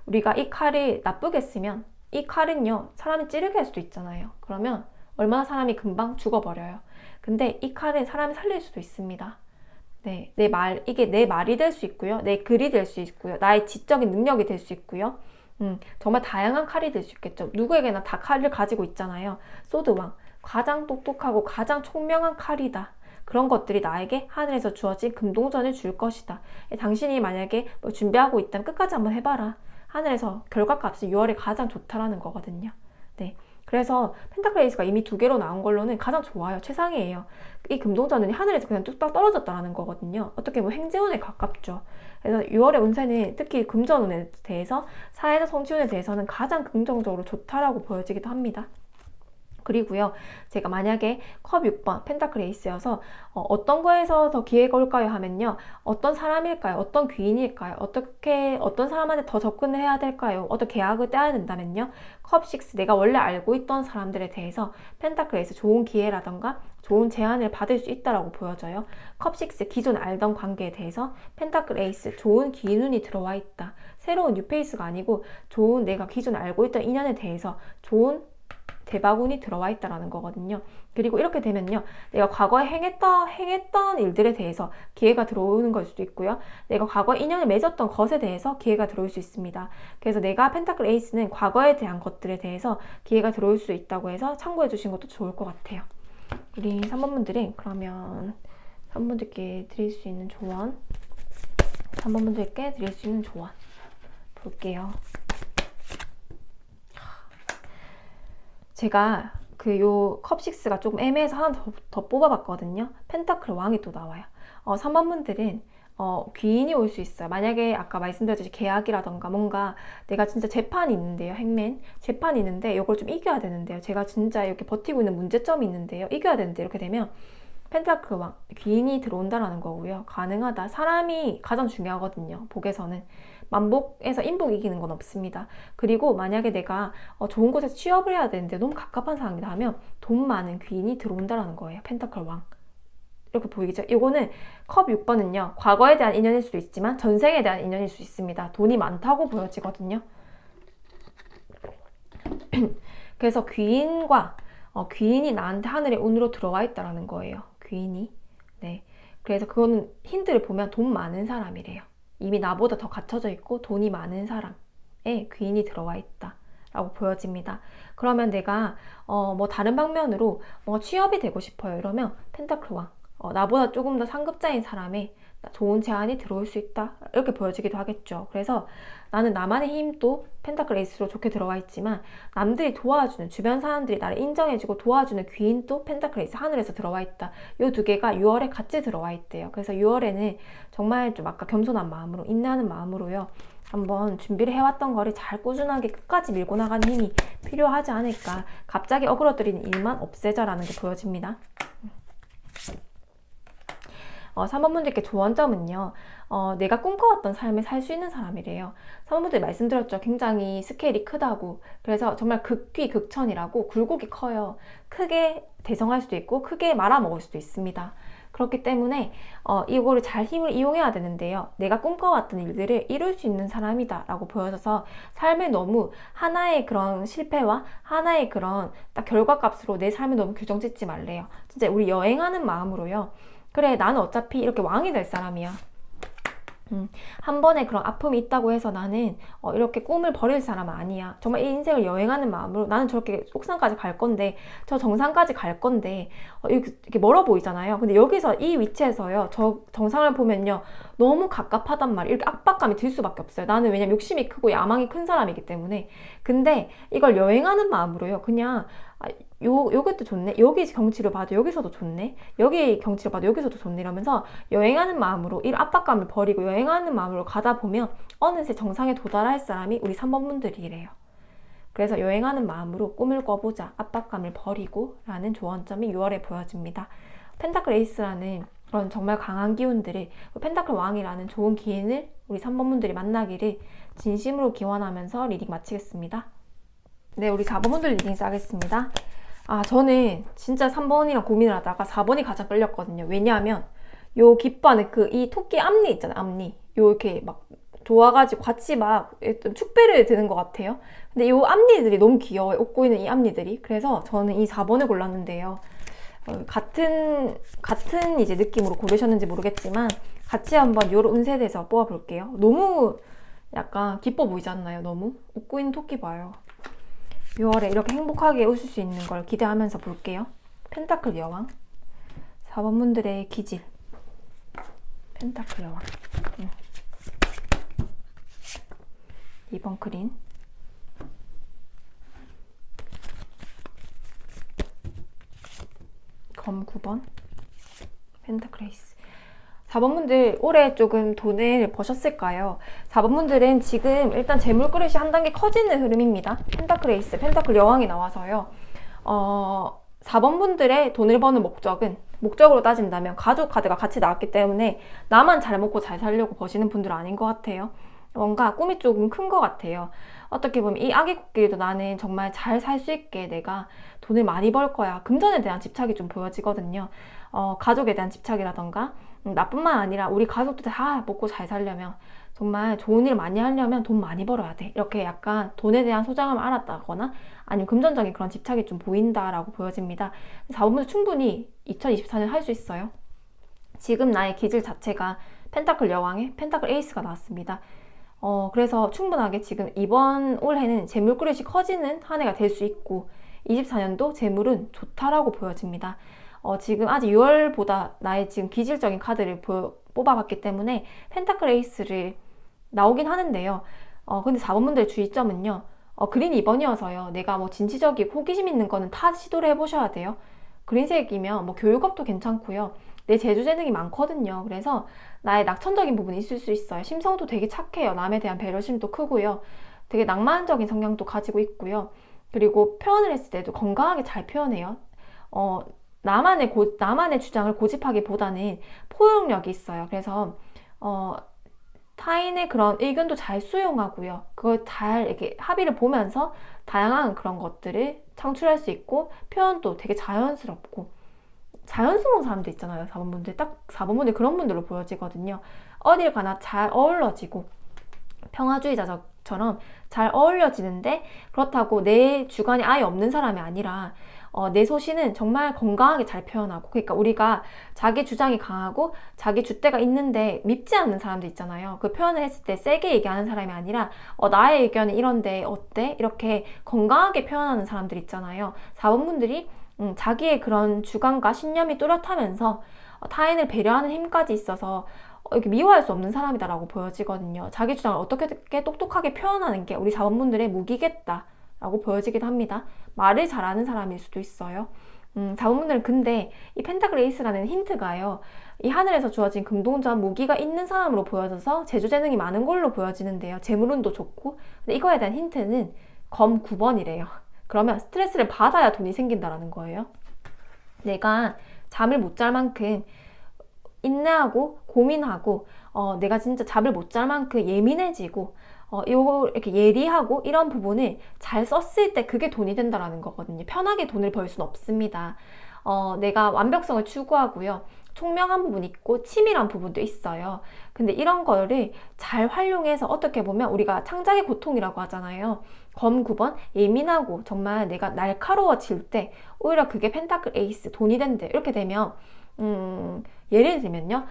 Speaker 1: 우리가 이 칼을 나쁘게 쓰면 이 칼은요, 사람이 찌르게 할 수도 있잖아요. 그러면 얼마나 사람이 금방 죽어버려요. 근데 이 칼은 사람을 살릴 수도 있습니다. 네, 이게 내 말이 될 수 있고요. 내 글이 될 수 있고요. 나의 지적인 능력이 될 수 있고요. 정말 다양한 칼이 될 수 있겠죠. 누구에게나 다 칼을 가지고 있잖아요. 소드왕. 가장 똑똑하고 가장 총명한 칼이다. 그런 것들이 나에게 하늘에서 주어진 금동전을 줄 것이다. 당신이 만약에 뭐 준비하고 있다면 끝까지 한번 해봐라. 하늘에서 결과값이 6월에 가장 좋다라는 거거든요. 네. 그래서 펜타클 에이스가 이미 2개로 나온 걸로는 가장 좋아요. 최상이에요. 이 금동전은 하늘에서 그냥 뚝딱 떨어졌다라는 거거든요. 어떻게 보면 행재운에 가깝죠. 그래서 6월의 운세는 특히 금전운에 대해서 사회적 성취운에 대해서는 가장 긍정적으로 좋다라고 보여지기도 합니다. 그리고요, 제가 만약에 컵 6번 펜타클 에이스여서 어떤 거에서 더 기회가 올까요 하면요, 어떤 사람일까요? 어떤 귀인일까요? 어떤 사람한테 더 접근을 해야 될까요? 어떤 계약을 떼야 된다면요, 컵 6, 내가 원래 알고 있던 사람들에 대해서 펜타클 에이스 좋은 기회라던가 좋은 제안을 받을 수 있다라고 보여져요. 컵 6, 기존 알던 관계에 대해서 펜타클 에이스 좋은 기운이 들어와 있다. 새로운 뉴페이스가 아니고 좋은 내가 기존 알고 있던 인연에 대해서 좋은 대박운이 들어와 있다라는 거거든요. 그리고 이렇게 되면요, 내가 과거에 행했던 일들에 대해서 기회가 들어오는 걸 수도 있고요, 내가 과거에 인연을 맺었던 것에 대해서 기회가 들어올 수 있습니다. 그래서 내가 펜타클 에이스는 과거에 대한 것들에 대해서 기회가 들어올 수 있다고 해서 참고해 주신 것도 좋을 것 같아요. 우리 3번 분들은 그러면 3번분들께 드릴 수 있는 조언, 3번분들께 드릴 수 있는 조언 볼게요. 제가 요 컵6가 조금 애매해서 하나 더 뽑아봤거든요. 펜타클 왕이 또 나와요. 3번 분들은 귀인이 올 수 있어요. 만약에 아까 말씀드렸듯이 계약이라던가 뭔가 내가 진짜 재판이 있는데요. 행맨 재판이 있는데 이걸 좀 이겨야 되는데요. 제가 진짜 이렇게 버티고 있는 문제점이 있는데요. 이겨야 되는데 이렇게 되면 펜타클 왕, 귀인이 들어온다라는 거고요. 가능하다. 사람이 가장 중요하거든요. 복에서는. 만복에서 인복 이기는 건 없습니다. 그리고 만약에 내가 좋은 곳에서 취업을 해야 되는데 너무 갑갑한 상황이다 하면 돈 많은 귀인이 들어온다라는 거예요. 펜타클 왕. 이렇게 보이겠죠? 이거는 컵 6번은요. 과거에 대한 인연일 수도 있지만 전생에 대한 인연일 수 있습니다. 돈이 많다고 보여지거든요. 그래서 귀인이 나한테 하늘의 운으로 들어와 있다라는 거예요. 귀인이. 네. 그래서 그거는 힌트를 보면 돈 많은 사람이래요. 이미 나보다 더 갖춰져 있고 돈이 많은 사람에 귀인이 들어와 있다 라고 보여집니다. 그러면 내가 뭐 다른 방면으로 취업이 되고 싶어요 이러면 펜타클 왕, 나보다 조금 더 상급자인 사람에 좋은 제안이 들어올 수 있다 이렇게 보여지기도 하겠죠. 그래서 나는 나만의 힘도 펜타클 에이스로 좋게 들어와 있지만 남들이 도와주는, 주변 사람들이 나를 인정해주고 도와주는 귀인도 펜타클 에이스 하늘에서 들어와 있다. 이 두 개가 6월에 같이 들어와 있대요. 그래서 6월에는 정말 좀 아까 겸손한 마음으로, 인내하는 마음으로요, 한번 준비를 해왔던 거를 잘 꾸준하게 끝까지 밀고 나가는 힘이 필요하지 않을까. 갑자기 어그러뜨리는 일만 없애자라는 게 보여집니다. 3번 분들께 조언점은요, 내가 꿈꿔왔던 삶을 살 수 있는 사람이래요. 3번 분들 말씀드렸죠. 굉장히 스케일이 크다고. 그래서 정말 극귀극천이라고 굴곡이 커요. 크게 대성할 수도 있고 크게 말아먹을 수도 있습니다. 그렇기 때문에 이거를 잘 힘을 이용해야 되는데요. 내가 꿈꿔왔던 일들을 이룰 수 있는 사람이다 라고 보여져서 삶을 너무 하나의 그런 실패와 하나의 그런 딱 결과값으로 내 삶을 너무 규정 짓지 말래요. 진짜 우리 여행하는 마음으로요. 그래, 나는 어차피 이렇게 왕이 될 사람이야. 한 번에 그런 아픔이 있다고 해서 나는 이렇게 꿈을 버릴 사람은 아니야. 정말 이 인생을 여행하는 마음으로 나는 저렇게 옥상까지 갈 건데, 저 정상까지 갈 건데, 이렇게 멀어 보이잖아요. 근데 여기서 이 위치에서요, 저 정상을 보면요, 너무 갑갑하단 말이에요. 이렇게 압박감이 들 수밖에 없어요. 나는 왜냐면 욕심이 크고 야망이 큰 사람이기 때문에. 근데 이걸 여행하는 마음으로요, 그냥 요것도 좋네, 여기 경치를 봐도 여기서도 좋네, 여기 경치를 봐도 여기서도 좋네 이러면서 여행하는 마음으로 이 압박감을 버리고 여행하는 마음으로 가다 보면 어느새 정상에 도달할 사람이 우리 3번 분들이래요. 그래서 여행하는 마음으로 꿈을 꿔보자, 압박감을 버리고 라는 조언점이 6월에 보여집니다. 펜타클 에이스라는 그런 정말 강한 기운들을 펜타클 왕이라는 좋은 기운을 우리 3번 분들이 만나기를 진심으로 기원하면서 리딩 마치겠습니다. 네, 우리 4번 분들 리딩 시작하겠습니다. 저는 진짜 3번이랑 고민을 하다가 4번이 가장 끌렸거든요. 왜냐하면 요 기뻐하는 이 토끼 앞니 있잖아요. 앞니. 요 이렇게 막 좋아가지고 같이 막 축배를 드는 것 같아요. 근데 이 앞니들이 너무 귀여워요. 옷고 있는 이 앞니들이. 그래서 저는 이 4번을 골랐는데요. 같은 이제 느낌으로 고르셨는지 모르겠지만 같이 한번 요 운세에 대해서 뽑아볼게요. 너무 약간 기뻐 보이지 않나요? 너무? 웃고 있는 토끼 봐요. 6월에 이렇게 행복하게 웃을 수 있는 걸 기대하면서 볼게요. 펜타클 여왕. 4번 분들의 기질. 펜타클 여왕. 2번 크린. 검 9번. 펜타클 에이스. 4번 분들 올해 조금 돈을 버셨을까요? 4번 분들은 지금 일단 재물 그릇이 한 단계 커지는 흐름입니다. 펜타클 에이스, 펜타클 여왕이 나와서요. 4번 분들의 돈을 버는 목적으로 따진다면 가족 카드가 같이 나왔기 때문에 나만 잘 먹고 잘 살려고 버시는 분들은 아닌 것 같아요. 뭔가 꿈이 조금 큰 것 같아요. 어떻게 보면 이 아기 코끼리도 나는 정말 잘 살 수 있게 내가 돈을 많이 벌 거야. 금전에 대한 집착이 좀 보여지거든요. 가족에 대한 집착이라던가 나뿐만 아니라 우리 가족도 다 먹고 잘 살려면 정말 좋은 일 많이 하려면 돈 많이 벌어야 돼. 이렇게 약간 돈에 대한 소장함을 알았다거나 아니면 금전적인 그런 집착이 좀 보인다라고 보여집니다. 4번분들 충분히 2024년 할 수 있어요. 지금 나의 기질 자체가 펜타클 여왕에 펜타클 에이스가 나왔습니다. 그래서 충분하게 지금 이번 올해는 재물 그릇이 커지는 한 해가 될 수 있고 24년도 재물은 좋다라고 보여집니다. 지금 아직 6월보다 나의 지금 기질적인 카드를 뽑아봤기 때문에 펜타클 에이스를 나오긴 하는데요. 근데 4번분들의 주의점은요. 그린 2번이어서요. 내가 뭐 진취적이고 호기심 있는 거는 다 시도를 해보셔야 돼요. 그린색이면 뭐 교육업도 괜찮고요. 내 재주 재능이 많거든요. 그래서 나의 낙천적인 부분이 있을 수 있어요. 심성도 되게 착해요. 남에 대한 배려심도 크고요. 되게 낭만적인 성향도 가지고 있고요. 그리고 표현을 했을 때도 건강하게 잘 표현해요. 나만의 주장을 고집하기보다는 포용력이 있어요. 그래서 타인의 그런 의견도 잘 수용하고요. 그걸 잘 이렇게 합의를 보면서 다양한 그런 것들을 창출할 수 있고 표현도 되게 자연스럽고 자연스러운 사람들 있잖아요. 4번분들 딱 4번분들 그런 분들로 보여지거든요. 어딜 가나 잘 어울러지고 평화주의자처럼 잘 어울려지는데 그렇다고 내 주관이 아예 없는 사람이 아니라 내 소신은 정말 건강하게 잘 표현하고 그러니까 우리가 자기 주장이 강하고 자기 줏대가 있는데 밉지 않는 사람들 있잖아요. 그 표현을 했을 때 세게 얘기하는 사람이 아니라 나의 의견은 이런데 어때? 이렇게 건강하게 표현하는 사람들 있잖아요. 4번분들이 자기의 그런 주관과 신념이 뚜렷하면서 타인을 배려하는 힘까지 있어서 이렇게 미워할 수 없는 사람이다라고 보여지거든요. 자기 주장을 어떻게 똑똑하게 표현하는 게 우리 4번분들의 무기겠다라고 보여지기도 합니다. 말을 잘하는 사람일 수도 있어요. 4번분들은 근데 이 펜타클 에이스라는 힌트가요. 이 하늘에서 주어진 금동전 무기가 있는 사람으로 보여져서 재주 재능이 많은 걸로 보여지는데요. 재물운도 좋고 근데 이거에 대한 힌트는 검 9번이래요. 그러면 스트레스를 받아야 돈이 생긴다라는 거예요. 내가 잠을 못 잘 만큼 인내하고 고민하고 내가 진짜 잠을 못 잘 만큼 예민해지고 이렇게 예리하고 이런 부분을 잘 썼을 때 그게 돈이 된다라는 거거든요. 편하게 돈을 벌 수는 없습니다. 내가 완벽성을 추구하고요. 총명한 부분이 있고 치밀한 부분도 있어요. 근데 이런 거를 잘 활용해서 어떻게 보면 우리가 창작의 고통이라고 하잖아요. 검 9번 예민하고 정말 내가 날카로워질 때 오히려 그게 펜타클 에이스 돈이 된대. 이렇게 되면 예를 들면요.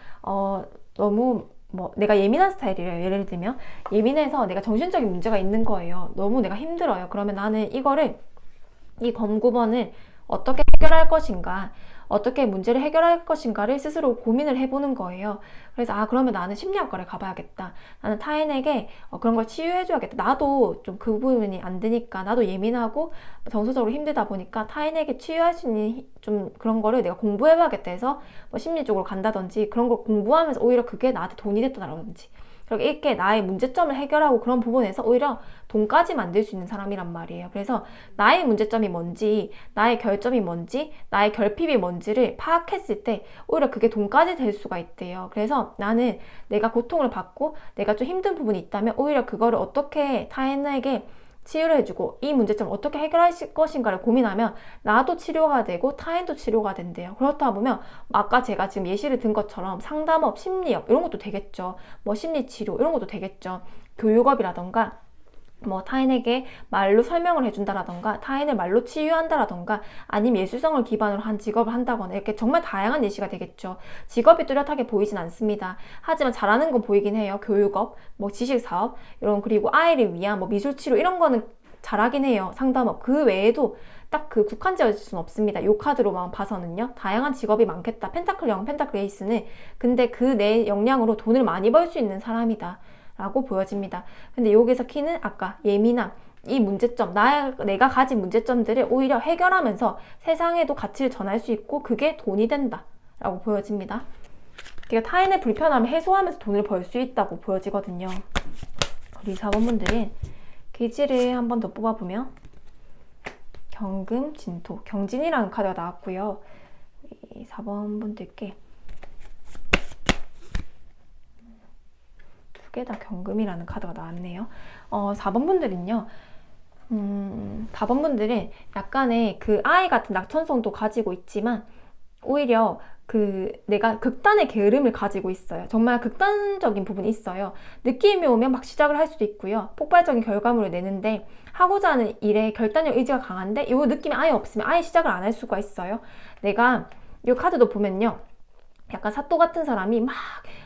Speaker 1: 너무 내가 예민한 스타일이래요. 예를 들면 예민해서 내가 정신적인 문제가 있는 거예요. 너무 내가 힘들어요. 그러면 나는 이 검 9번을 어떻게 해결할 것인가 어떻게 문제를 해결할 것인가를 스스로 고민을 해보는 거예요. 그래서 그러면 나는 심리학과를 가봐야겠다. 나는 타인에게 그런 걸 치유해줘야겠다. 나도 좀 그 부분이 안 되니까 나도 예민하고 정서적으로 힘들다 보니까 타인에게 치유할 수 있는 좀 그런 거를 내가 공부해봐야겠다 해서 심리 쪽으로 간다든지 그런 걸 공부하면서 오히려 그게 나한테 돈이 됐다든지 이렇게 나의 문제점을 해결하고 그런 부분에서 오히려 돈까지 만들 수 있는 사람이란 말이에요. 그래서 나의 문제점이 뭔지, 나의 결점이 뭔지, 나의 결핍이 뭔지를 파악했을 때 오히려 그게 돈까지 될 수가 있대요. 그래서 나는 내가 고통을 받고 내가 좀 힘든 부분이 있다면 오히려 그거를 어떻게 타인에게 치유를 해주고 이 문제점을 어떻게 해결할 것인가를 고민하면 나도 치료가 되고 타인도 치료가 된대요. 그렇다 보면 아까 제가 지금 예시를 든 것처럼 상담업, 심리업 이런 것도 되겠죠. 뭐 심리치료 이런 것도 되겠죠. 교육업이라던가 뭐 타인에게 말로 설명을 해준다라던가 타인을 말로 치유한다라던가 아니면 예술성을 기반으로 한 직업을 한다거나 이렇게 정말 다양한 예시가 되겠죠. 직업이 뚜렷하게 보이진 않습니다. 하지만 잘하는 건 보이긴 해요. 교육업, 뭐 지식사업 이런 그리고 아이를 위한 뭐 미술치료 이런 거는 잘하긴 해요. 상담업 그 외에도 딱 그 국한지어질 수는 없습니다. 요 카드로만 봐서는요. 다양한 직업이 많겠다. 펜타클 영, 펜타클 에이스는 근데 그 내 역량으로 돈을 많이 벌 수 있는 사람이다 라고 보여집니다. 근데 여기서 키는 아까 예민함, 이 문제점, 내가 가진 문제점들을 오히려 해결하면서 세상에도 가치를 전할 수 있고 그게 돈이 된다 라고 보여집니다. 그러니까 타인의 불편함을 해소하면서 돈을 벌 수 있다고 보여지거든요. 우리 4번분들은 기지를 한 번 더 뽑아보면 경금, 진토, 경진이라는 카드가 나왔고요. 이 4번분들께 다 경금이라는 카드가 나왔네요. 4번 분들은요. 4번 분들은 약간의 그 아이 같은 낙천성도 가지고 있지만 오히려 그 내가 극단의 게으름을 가지고 있어요. 정말 극단적인 부분이 있어요. 느낌이 오면 막 시작을 할 수도 있고요. 폭발적인 결과물을 내는데 하고자 하는 일에 결단력 의지가 강한데 이 느낌이 아예 없으면 아예 시작을 안 할 수가 있어요. 내가 이 카드도 보면요. 약간 사또 같은 사람이 막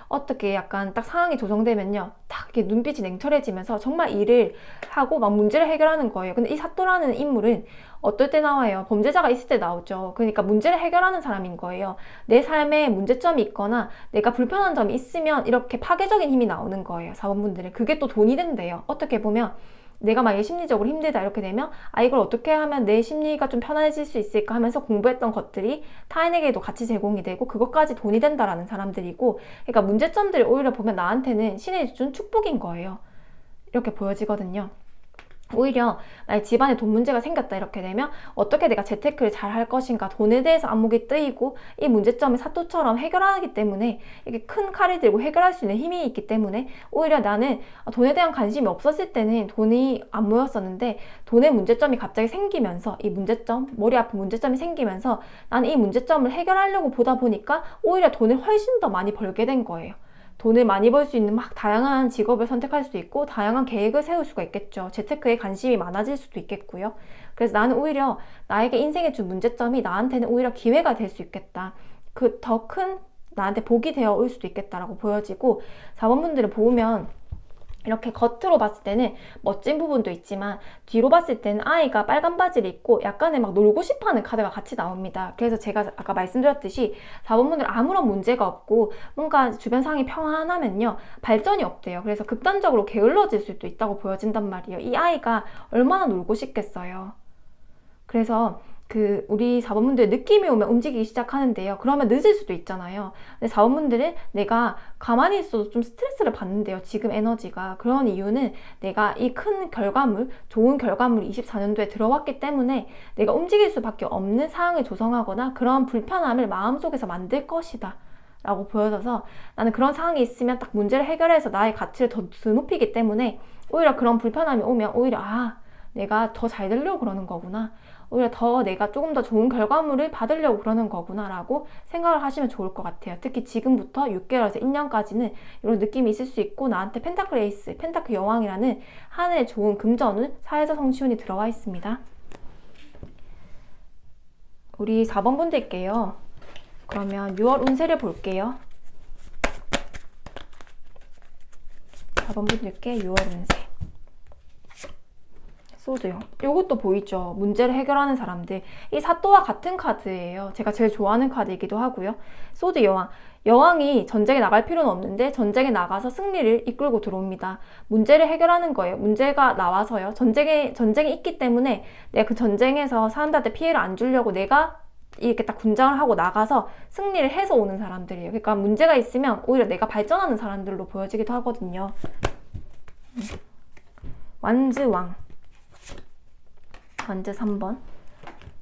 Speaker 1: 어떻게 약간 딱 상황이 조정되면요. 딱 이렇게 눈빛이 냉철해지면서 정말 일을 하고 막 문제를 해결하는 거예요. 근데 이 사또라는 인물은 어떨 때 나와요? 범죄자가 있을 때 나오죠. 그러니까 문제를 해결하는 사람인 거예요. 내 삶에 문제점이 있거나 내가 불편한 점이 있으면 이렇게 파괴적인 힘이 나오는 거예요. 4번분들은. 그게 또 돈이 된대요. 어떻게 보면 내가 만약에 심리적으로 힘들다 이렇게 되면 이걸 어떻게 하면 내 심리가 좀 편안해질 수 있을까 하면서 공부했던 것들이 타인에게도 같이 제공이 되고 그것까지 돈이 된다라는 사람들이고 그러니까 문제점들을 오히려 보면 나한테는 신이 준 축복인 거예요. 이렇게 보여지거든요. 오히려 만약 집안에 돈 문제가 생겼다 이렇게 되면 어떻게 내가 재테크를 잘 할 것인가 돈에 대해서 안목이 뜨이고 이 문제점을 사또처럼 해결하기 때문에 이게 큰 칼을 들고 해결할 수 있는 힘이 있기 때문에 오히려 나는 돈에 대한 관심이 없었을 때는 돈이 안 모였었는데 돈의 문제점이 갑자기 생기면서 이 문제점 머리 아픈 문제점이 생기면서 나는 이 문제점을 해결하려고 보다 보니까 오히려 돈을 훨씬 더 많이 벌게 된 거예요. 돈을 많이 벌 수 있는 막 다양한 직업을 선택할 수도 있고 다양한 계획을 세울 수가 있겠죠. 재테크에 관심이 많아질 수도 있겠고요. 그래서 나는 오히려 나에게 인생에 준 문제점이 나한테는 오히려 기회가 될 수 있겠다. 그 더 큰 나한테 복이 되어 올 수도 있겠다라고 보여지고 4번분들을 보면 이렇게 겉으로 봤을 때는 멋진 부분도 있지만 뒤로 봤을 때는 아이가 빨간 바지를 입고 약간의 막 놀고 싶어하는 카드가 같이 나옵니다. 그래서 제가 아까 말씀드렸듯이 4번분들 아무런 문제가 없고 뭔가 주변 상황이 평안하면요 발전이 없대요. 그래서 극단적으로 게을러질 수도 있다고 보여진단 말이에요. 이 아이가 얼마나 놀고 싶겠어요. 그래서 우리 4번분들 느낌이 오면 움직이기 시작하는데요. 그러면 늦을 수도 있잖아요. 근데 4번분들은 내가 가만히 있어도 좀 스트레스를 받는데요. 지금 에너지가. 그런 이유는 내가 이 큰 결과물, 좋은 결과물이 24년도에 들어왔기 때문에 내가 움직일 수밖에 없는 상황을 조성하거나 그런 불편함을 마음속에서 만들 것이다. 라고 보여져서 나는 그런 상황이 있으면 딱 문제를 해결해서 나의 가치를 더 높이기 때문에 오히려 그런 불편함이 오면 오히려 내가 더 잘 되려고 그러는 거구나. 오히려 더 내가 조금 더 좋은 결과물을 받으려고 그러는 거구나 라고 생각을 하시면 좋을 것 같아요. 특히 지금부터 6개월에서 1년까지는 이런 느낌이 있을 수 있고 나한테 펜타클 에이스, 펜타클 여왕이라는 하늘의 좋은 금전운, 사회적 성취운이 들어와 있습니다. 우리 4번 분들게요. 그러면 6월 운세를 볼게요. 4번 분들께 6월 운세. 소드요. 이것도 보이죠? 문제를 해결하는 사람들. 이 사또와 같은 카드예요. 제가 제일 좋아하는 카드이기도 하고요. 소드 여왕. 여왕이 전쟁에 나갈 필요는 없는데 전쟁에 나가서 승리를 이끌고 들어옵니다. 문제를 해결하는 거예요. 문제가 나와서요. 전쟁이 있기 때문에 내가 그 전쟁에서 사람들한테 피해를 안 주려고 내가 이렇게 딱 군장을 하고 나가서 승리를 해서 오는 사람들이에요. 그러니까 문제가 있으면 오히려 내가 발전하는 사람들로 보여지기도 하거든요. 완즈왕. 완즈 3번.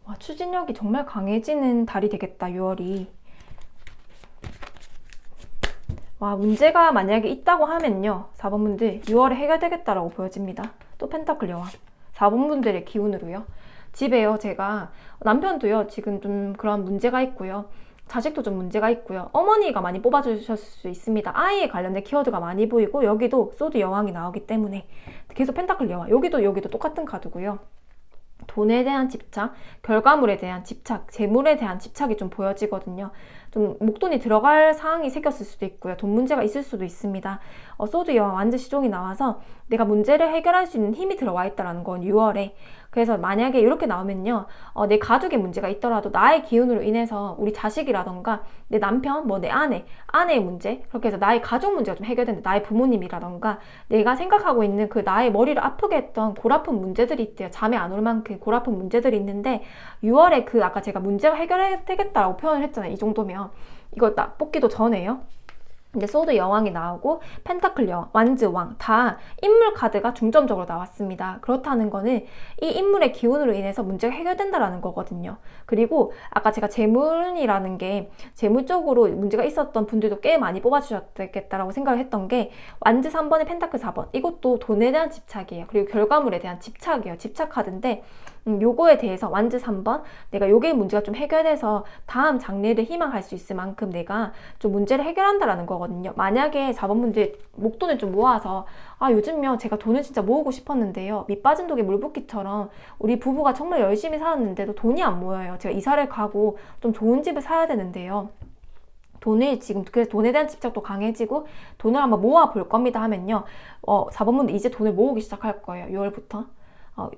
Speaker 1: 와, 추진력이 정말 강해지는 달이 되겠다, 6월이. 와, 문제가 만약에 있다고 하면요, 4번 분들 6월에 해결되겠다라고 보여집니다. 또 펜타클 여왕. 4번 분들의 기운으로요. 집에요, 제가 남편도요, 지금 좀 그런 문제가 있고요. 자식도 좀 문제가 있고요. 어머니가 많이 뽑아주셨을 수 있습니다. 아이에 관련된 키워드가 많이 보이고, 여기도 소드 여왕이 나오기 때문에 계속 펜타클 여왕. 여기도 똑같은 카드고요. 돈에 대한 집착, 결과물에 대한 집착, 재물에 대한 집착이 좀 보여지거든요. 좀 목돈이 들어갈 상황이 생겼을 수도 있고요. 돈 문제가 있을 수도 있습니다. 소드 여왕 완즈 시종이 나와서 내가 문제를 해결할 수 있는 힘이 들어와 있다는 건 6월에. 그래서 만약에 이렇게 나오면요, 내 가족에 문제가 있더라도 나의 기운으로 인해서 우리 자식이라던가 내 남편, 내 아내의 문제, 그렇게 해서 나의 가족 문제가 좀 해결된다. 나의 부모님이라던가 내가 생각하고 있는 그 나의 머리를 아프게 했던 골아픈 문제들이 있대요. 잠에 안 올 만큼 골아픈 문제들이 있는데 6월에 그 아까 제가 문제가 해결되겠다라고 표현을 했잖아요. 이 정도면 이거 딱 뽑기도 전에요. 근데 소드 여왕이 나오고 펜타클 여왕, 완즈 왕 다 인물 카드가 중점적으로 나왔습니다. 그렇다는 거는 이 인물의 기운으로 인해서 문제가 해결된다라는 거거든요. 그리고 아까 제가 재물이라는 게 재물 쪽으로 문제가 있었던 분들도 꽤 많이 뽑아주셨겠다라고 생각을 했던 게 완즈 3번에 펜타클 4번 이것도 돈에 대한 집착이에요. 그리고 결과물에 대한 집착이에요. 집착 카드인데 요거에 대해서 완즈 3번 내가 요게 문제가 좀 해결돼서 다음 장래를 희망할 수 있을 만큼 내가 좀 문제를 해결한다라는 거거든요. 만약에 4번 분들 목돈을 좀 모아서 요즘요 제가 돈을 진짜 모으고 싶었는데요, 밑 빠진 독에 물 붓기처럼 우리 부부가 정말 열심히 살았는데도 돈이 안 모여요. 제가 이사를 가고 좀 좋은 집을 사야 되는데요, 돈을 지금 그래서 돈에 대한 집착도 강해지고 돈을 한번 모아 볼 겁니다 하면요, 4번 분들 이제 돈을 모으기 시작할 거예요. 6월부터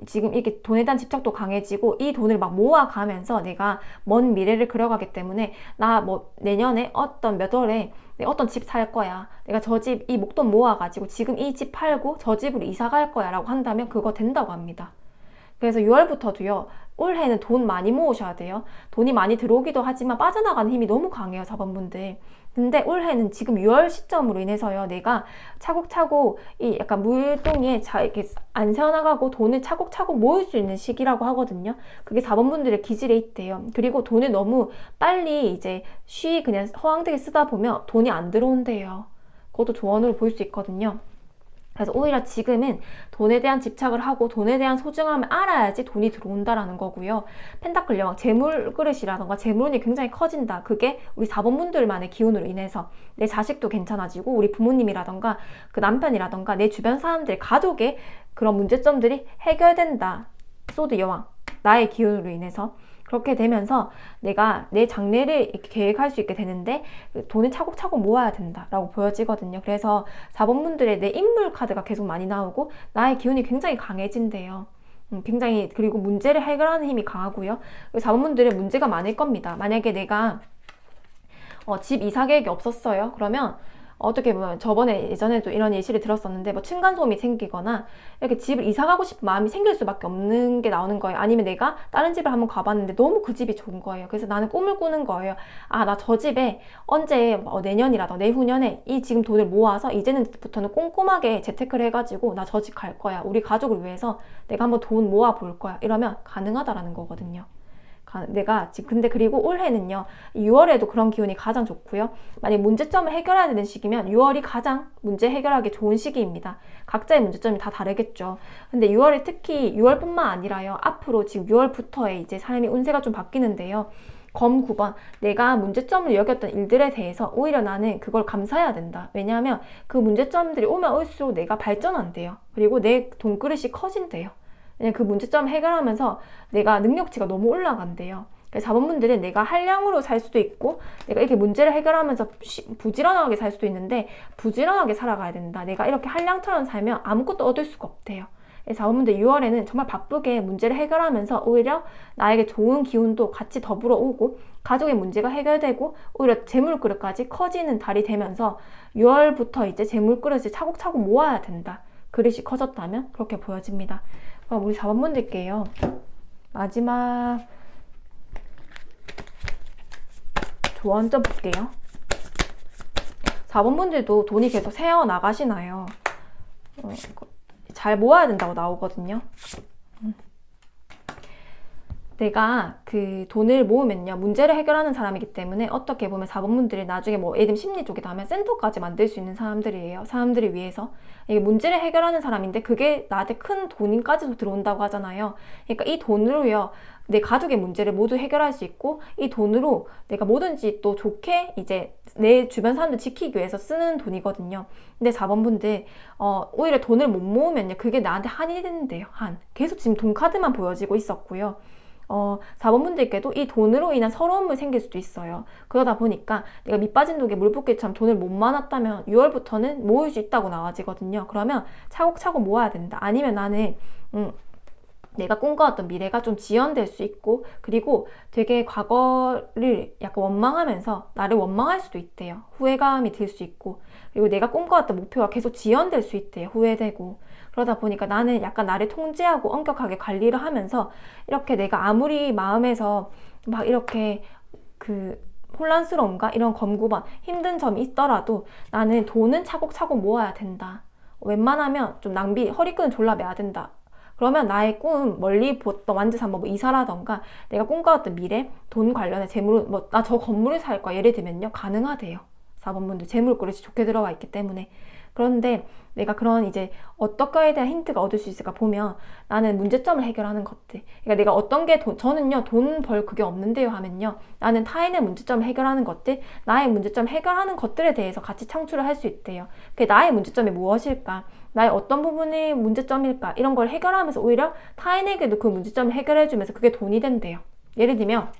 Speaker 1: 지금 이렇게 돈에 대한 집착도 강해지고 이 돈을 막 모아가면서 내가 먼 미래를 그려가기 때문에 나 내년에 어떤 몇 월에 내가 어떤 집 살 거야, 내가 저 집 이 목돈 모아가지고 지금 이 집 팔고 저 집으로 이사 갈 거야 라고 한다면 그거 된다고 합니다. 그래서 6월부터도요, 올해는 돈 많이 모으셔야 돼요. 돈이 많이 들어오기도 하지만 빠져나가는 힘이 너무 강해요, 4번 분들. 근데 올해는 지금 6월 시점으로 인해서요, 내가 차곡차곡 이 약간 물동에 이렇게 안 새어나가고 돈을 차곡차곡 모을 수 있는 시기라고 하거든요. 그게 4번 분들의 기질에 있대요. 그리고 돈을 너무 빨리 이제 그냥 허황되게 쓰다 보면 돈이 안 들어온대요. 그것도 조언으로 볼 수 있거든요. 그래서 오히려 지금은 돈에 대한 집착을 하고 돈에 대한 소중함을 알아야지 돈이 들어온다라는 거고요. 펜타클 여왕, 재물 그릇이라던가 재물운이 굉장히 커진다. 그게 우리 4번 분들만의 기운으로 인해서 내 자식도 괜찮아지고 우리 부모님이라던가 그 남편이라던가 내 주변 사람들, 가족의 그런 문제점들이 해결된다. 소드 여왕, 나의 기운으로 인해서. 그렇게 되면서 내가 내 장래를 이렇게 계획할 수 있게 되는데 돈을 차곡차곡 모아야 된다라고 보여지거든요. 그래서 4번 분들의 내 인물 카드가 계속 많이 나오고 나의 기운이 굉장히 강해진대요. 굉장히, 그리고 문제를 해결하는 힘이 강하고요. 4번 분들의 문제가 많을 겁니다. 만약에 내가 집 이사 계획이 없었어요. 그러면 어떻게 보면 예전에도 이런 예시를 들었었는데 층간소음이 생기거나 이렇게 집을 이사 가고 싶은 마음이 생길 수밖에 없는 게 나오는 거예요. 아니면 내가 다른 집을 한번 가봤는데 너무 그 집이 좋은 거예요. 그래서 나는 꿈을 꾸는 거예요. 나 저 집에 언제 내년이라던가 내후년에 이 지금 돈을 모아서 이제는부터는 꼼꼼하게 재테크를 해가지고 나 저 집 갈 거야. 우리 가족을 위해서 내가 한번 돈 모아 볼 거야. 이러면 가능하다라는 거거든요. 내가 지금 근데 그리고 올해는요 6월에도 그런 기운이 가장 좋고요. 만약 문제점을 해결해야 되는 시기면 6월이 가장 문제 해결하기 좋은 시기입니다. 각자의 문제점이 다 다르겠죠. 근데 6월이 특히 6월뿐만 아니라요, 앞으로 지금 6월부터의 이제 삶의 운세가 좀 바뀌는데요, 검 9번, 내가 문제점을 여겼던 일들에 대해서 오히려 나는 그걸 감사해야 된다. 왜냐하면 그 문제점들이 오면 올수록 내가 발전한대요. 그리고 내 돈그릇이 커진대요. 그냥 그 문제점 해결하면서 내가 능력치가 너무 올라간대요. 그래서 4번 분들은 내가 한량으로 살 수도 있고 내가 이렇게 문제를 해결하면서 부지런하게 살 수도 있는데 부지런하게 살아가야 된다. 내가 이렇게 한량처럼 살면 아무것도 얻을 수가 없대요. 그래서 4번 분들 6월에는 정말 바쁘게 문제를 해결하면서 오히려 나에게 좋은 기운도 같이 더불어 오고 가족의 문제가 해결되고 오히려 재물그릇까지 커지는 달이 되면서 6월부터 이제 재물그릇을 차곡차곡 모아야 된다. 그릇이 커졌다면 그렇게 보여집니다. 그럼 우리 4번 분들게요. 마지막 조언 좀 볼게요. 4번분들도 돈이 계속 새어 나가시나요? 잘 모아야 된다고 나오거든요. 내가 그 돈을 모으면요, 문제를 해결하는 사람이기 때문에 어떻게 보면 4번분들이 나중에 뭐 예를 들면 심리 쪽이다 하면 센터까지 만들 수 있는 사람들이에요. 사람들을 위해서. 이게 문제를 해결하는 사람인데 그게 나한테 큰 돈까지도 들어온다고 하잖아요. 그러니까 이 돈으로요, 내 가족의 문제를 모두 해결할 수 있고, 이 돈으로 내가 뭐든지 또 좋게 이제 내 주변 사람들 지키기 위해서 쓰는 돈이거든요. 근데 4번분들 오히려 돈을 못 모으면요, 그게 나한테 한이 되는데요. 계속 지금 돈 카드만 보여지고 있었고요. 4번분들께도 이 돈으로 인한 서러움이 생길 수도 있어요. 그러다 보니까 내가 밑 빠진 독에 물 붓기처럼 돈을 못 모았다면 6월부터는 모을 수 있다고 나와지거든요. 그러면 차곡차곡 모아야 된다. 아니면 나는 내가 꿈꿔왔던 미래가 좀 지연될 수 있고, 그리고 되게 과거를 약간 원망하면서 나를 원망할 수도 있대요. 후회감이 들 수 있고, 그리고 내가 꿈꿔왔던 목표가 계속 지연될 수 있대요. 후회되고. 그러다 보니까 나는 약간 나를 통제하고 엄격하게 관리를 하면서, 이렇게 내가 아무리 마음에서 막 이렇게 그 혼란스러움과 이런 검구번 힘든 점이 있더라도 나는 돈은 차곡차곡 모아야 된다. 웬만하면 좀 낭비, 허리끈을 졸라 매야 된다. 그러면 나의 꿈, 멀리 봤던 완주산 뭐 이사라던가 내가 꿈꿔왔던 미래, 돈 관련해 재물, 나 저 건물을 살 거야. 예를 들면요, 가능하대요. 4번분들 재물그릇이 좋게 들어가 있기 때문에. 그런데 내가 그런 이제 어떤 거에 대한 힌트가 얻을 수 있을까 보면, 나는 문제점을 해결하는 것들. 그러니까 내가 어떤 게 저는요, 돈 벌 그게 없는데요 하면요, 나는 타인의 문제점을 해결하는 것들, 나의 문제점 해결하는 것들에 대해서 같이 창출을 할 수 있대요. 그게 나의 문제점이 무엇일까? 나의 어떤 부분이 문제점일까? 이런 걸 해결하면서 오히려 타인에게도 그 문제점을 해결해주면서 그게 돈이 된대요. 예를 들면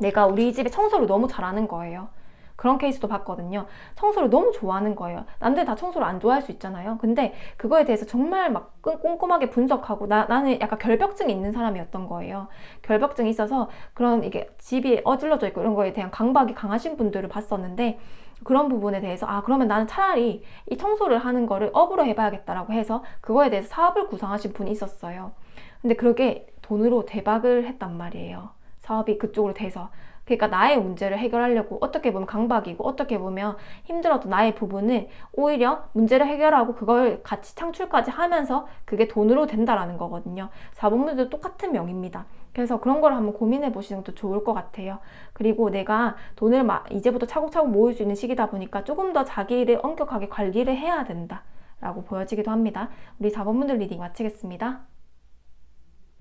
Speaker 1: 내가 우리 집에 청소를 너무 잘하는 거예요. 그런 케이스도 봤거든요. 청소를 너무 좋아하는 거예요. 남들 다 청소를 안 좋아할 수 있잖아요. 근데 그거에 대해서 정말 막 꼼꼼하게 분석하고 나는 약간 결벽증이 있는 사람이었던 거예요. 결벽증이 있어서 그런 이게 집이 어질러져 있고 이런 거에 대한 강박이 강하신 분들을 봤었는데, 그런 부분에 대해서 그러면 나는 차라리 이 청소를 하는 거를 업으로 해봐야겠다라고 해서 그거에 대해서 사업을 구상하신 분이 있었어요. 근데 그게 돈으로 대박을 했단 말이에요. 사업이 그쪽으로 돼서. 그러니까 나의 문제를 해결하려고 어떻게 보면 강박이고 어떻게 보면 힘들어도 나의 부분을 오히려 문제를 해결하고 그걸 같이 창출까지 하면서 그게 돈으로 된다라는 거거든요. 4번분들도 똑같은 명입니다. 그래서 그런 걸 한번 고민해 보시는 것도 좋을 것 같아요. 그리고 내가 돈을 이제부터 차곡차곡 모을 수 있는 시기다 보니까 조금 더 자기를 엄격하게 관리를 해야 된다 라고 보여지기도 합니다. 우리 4번분들 리딩 마치겠습니다.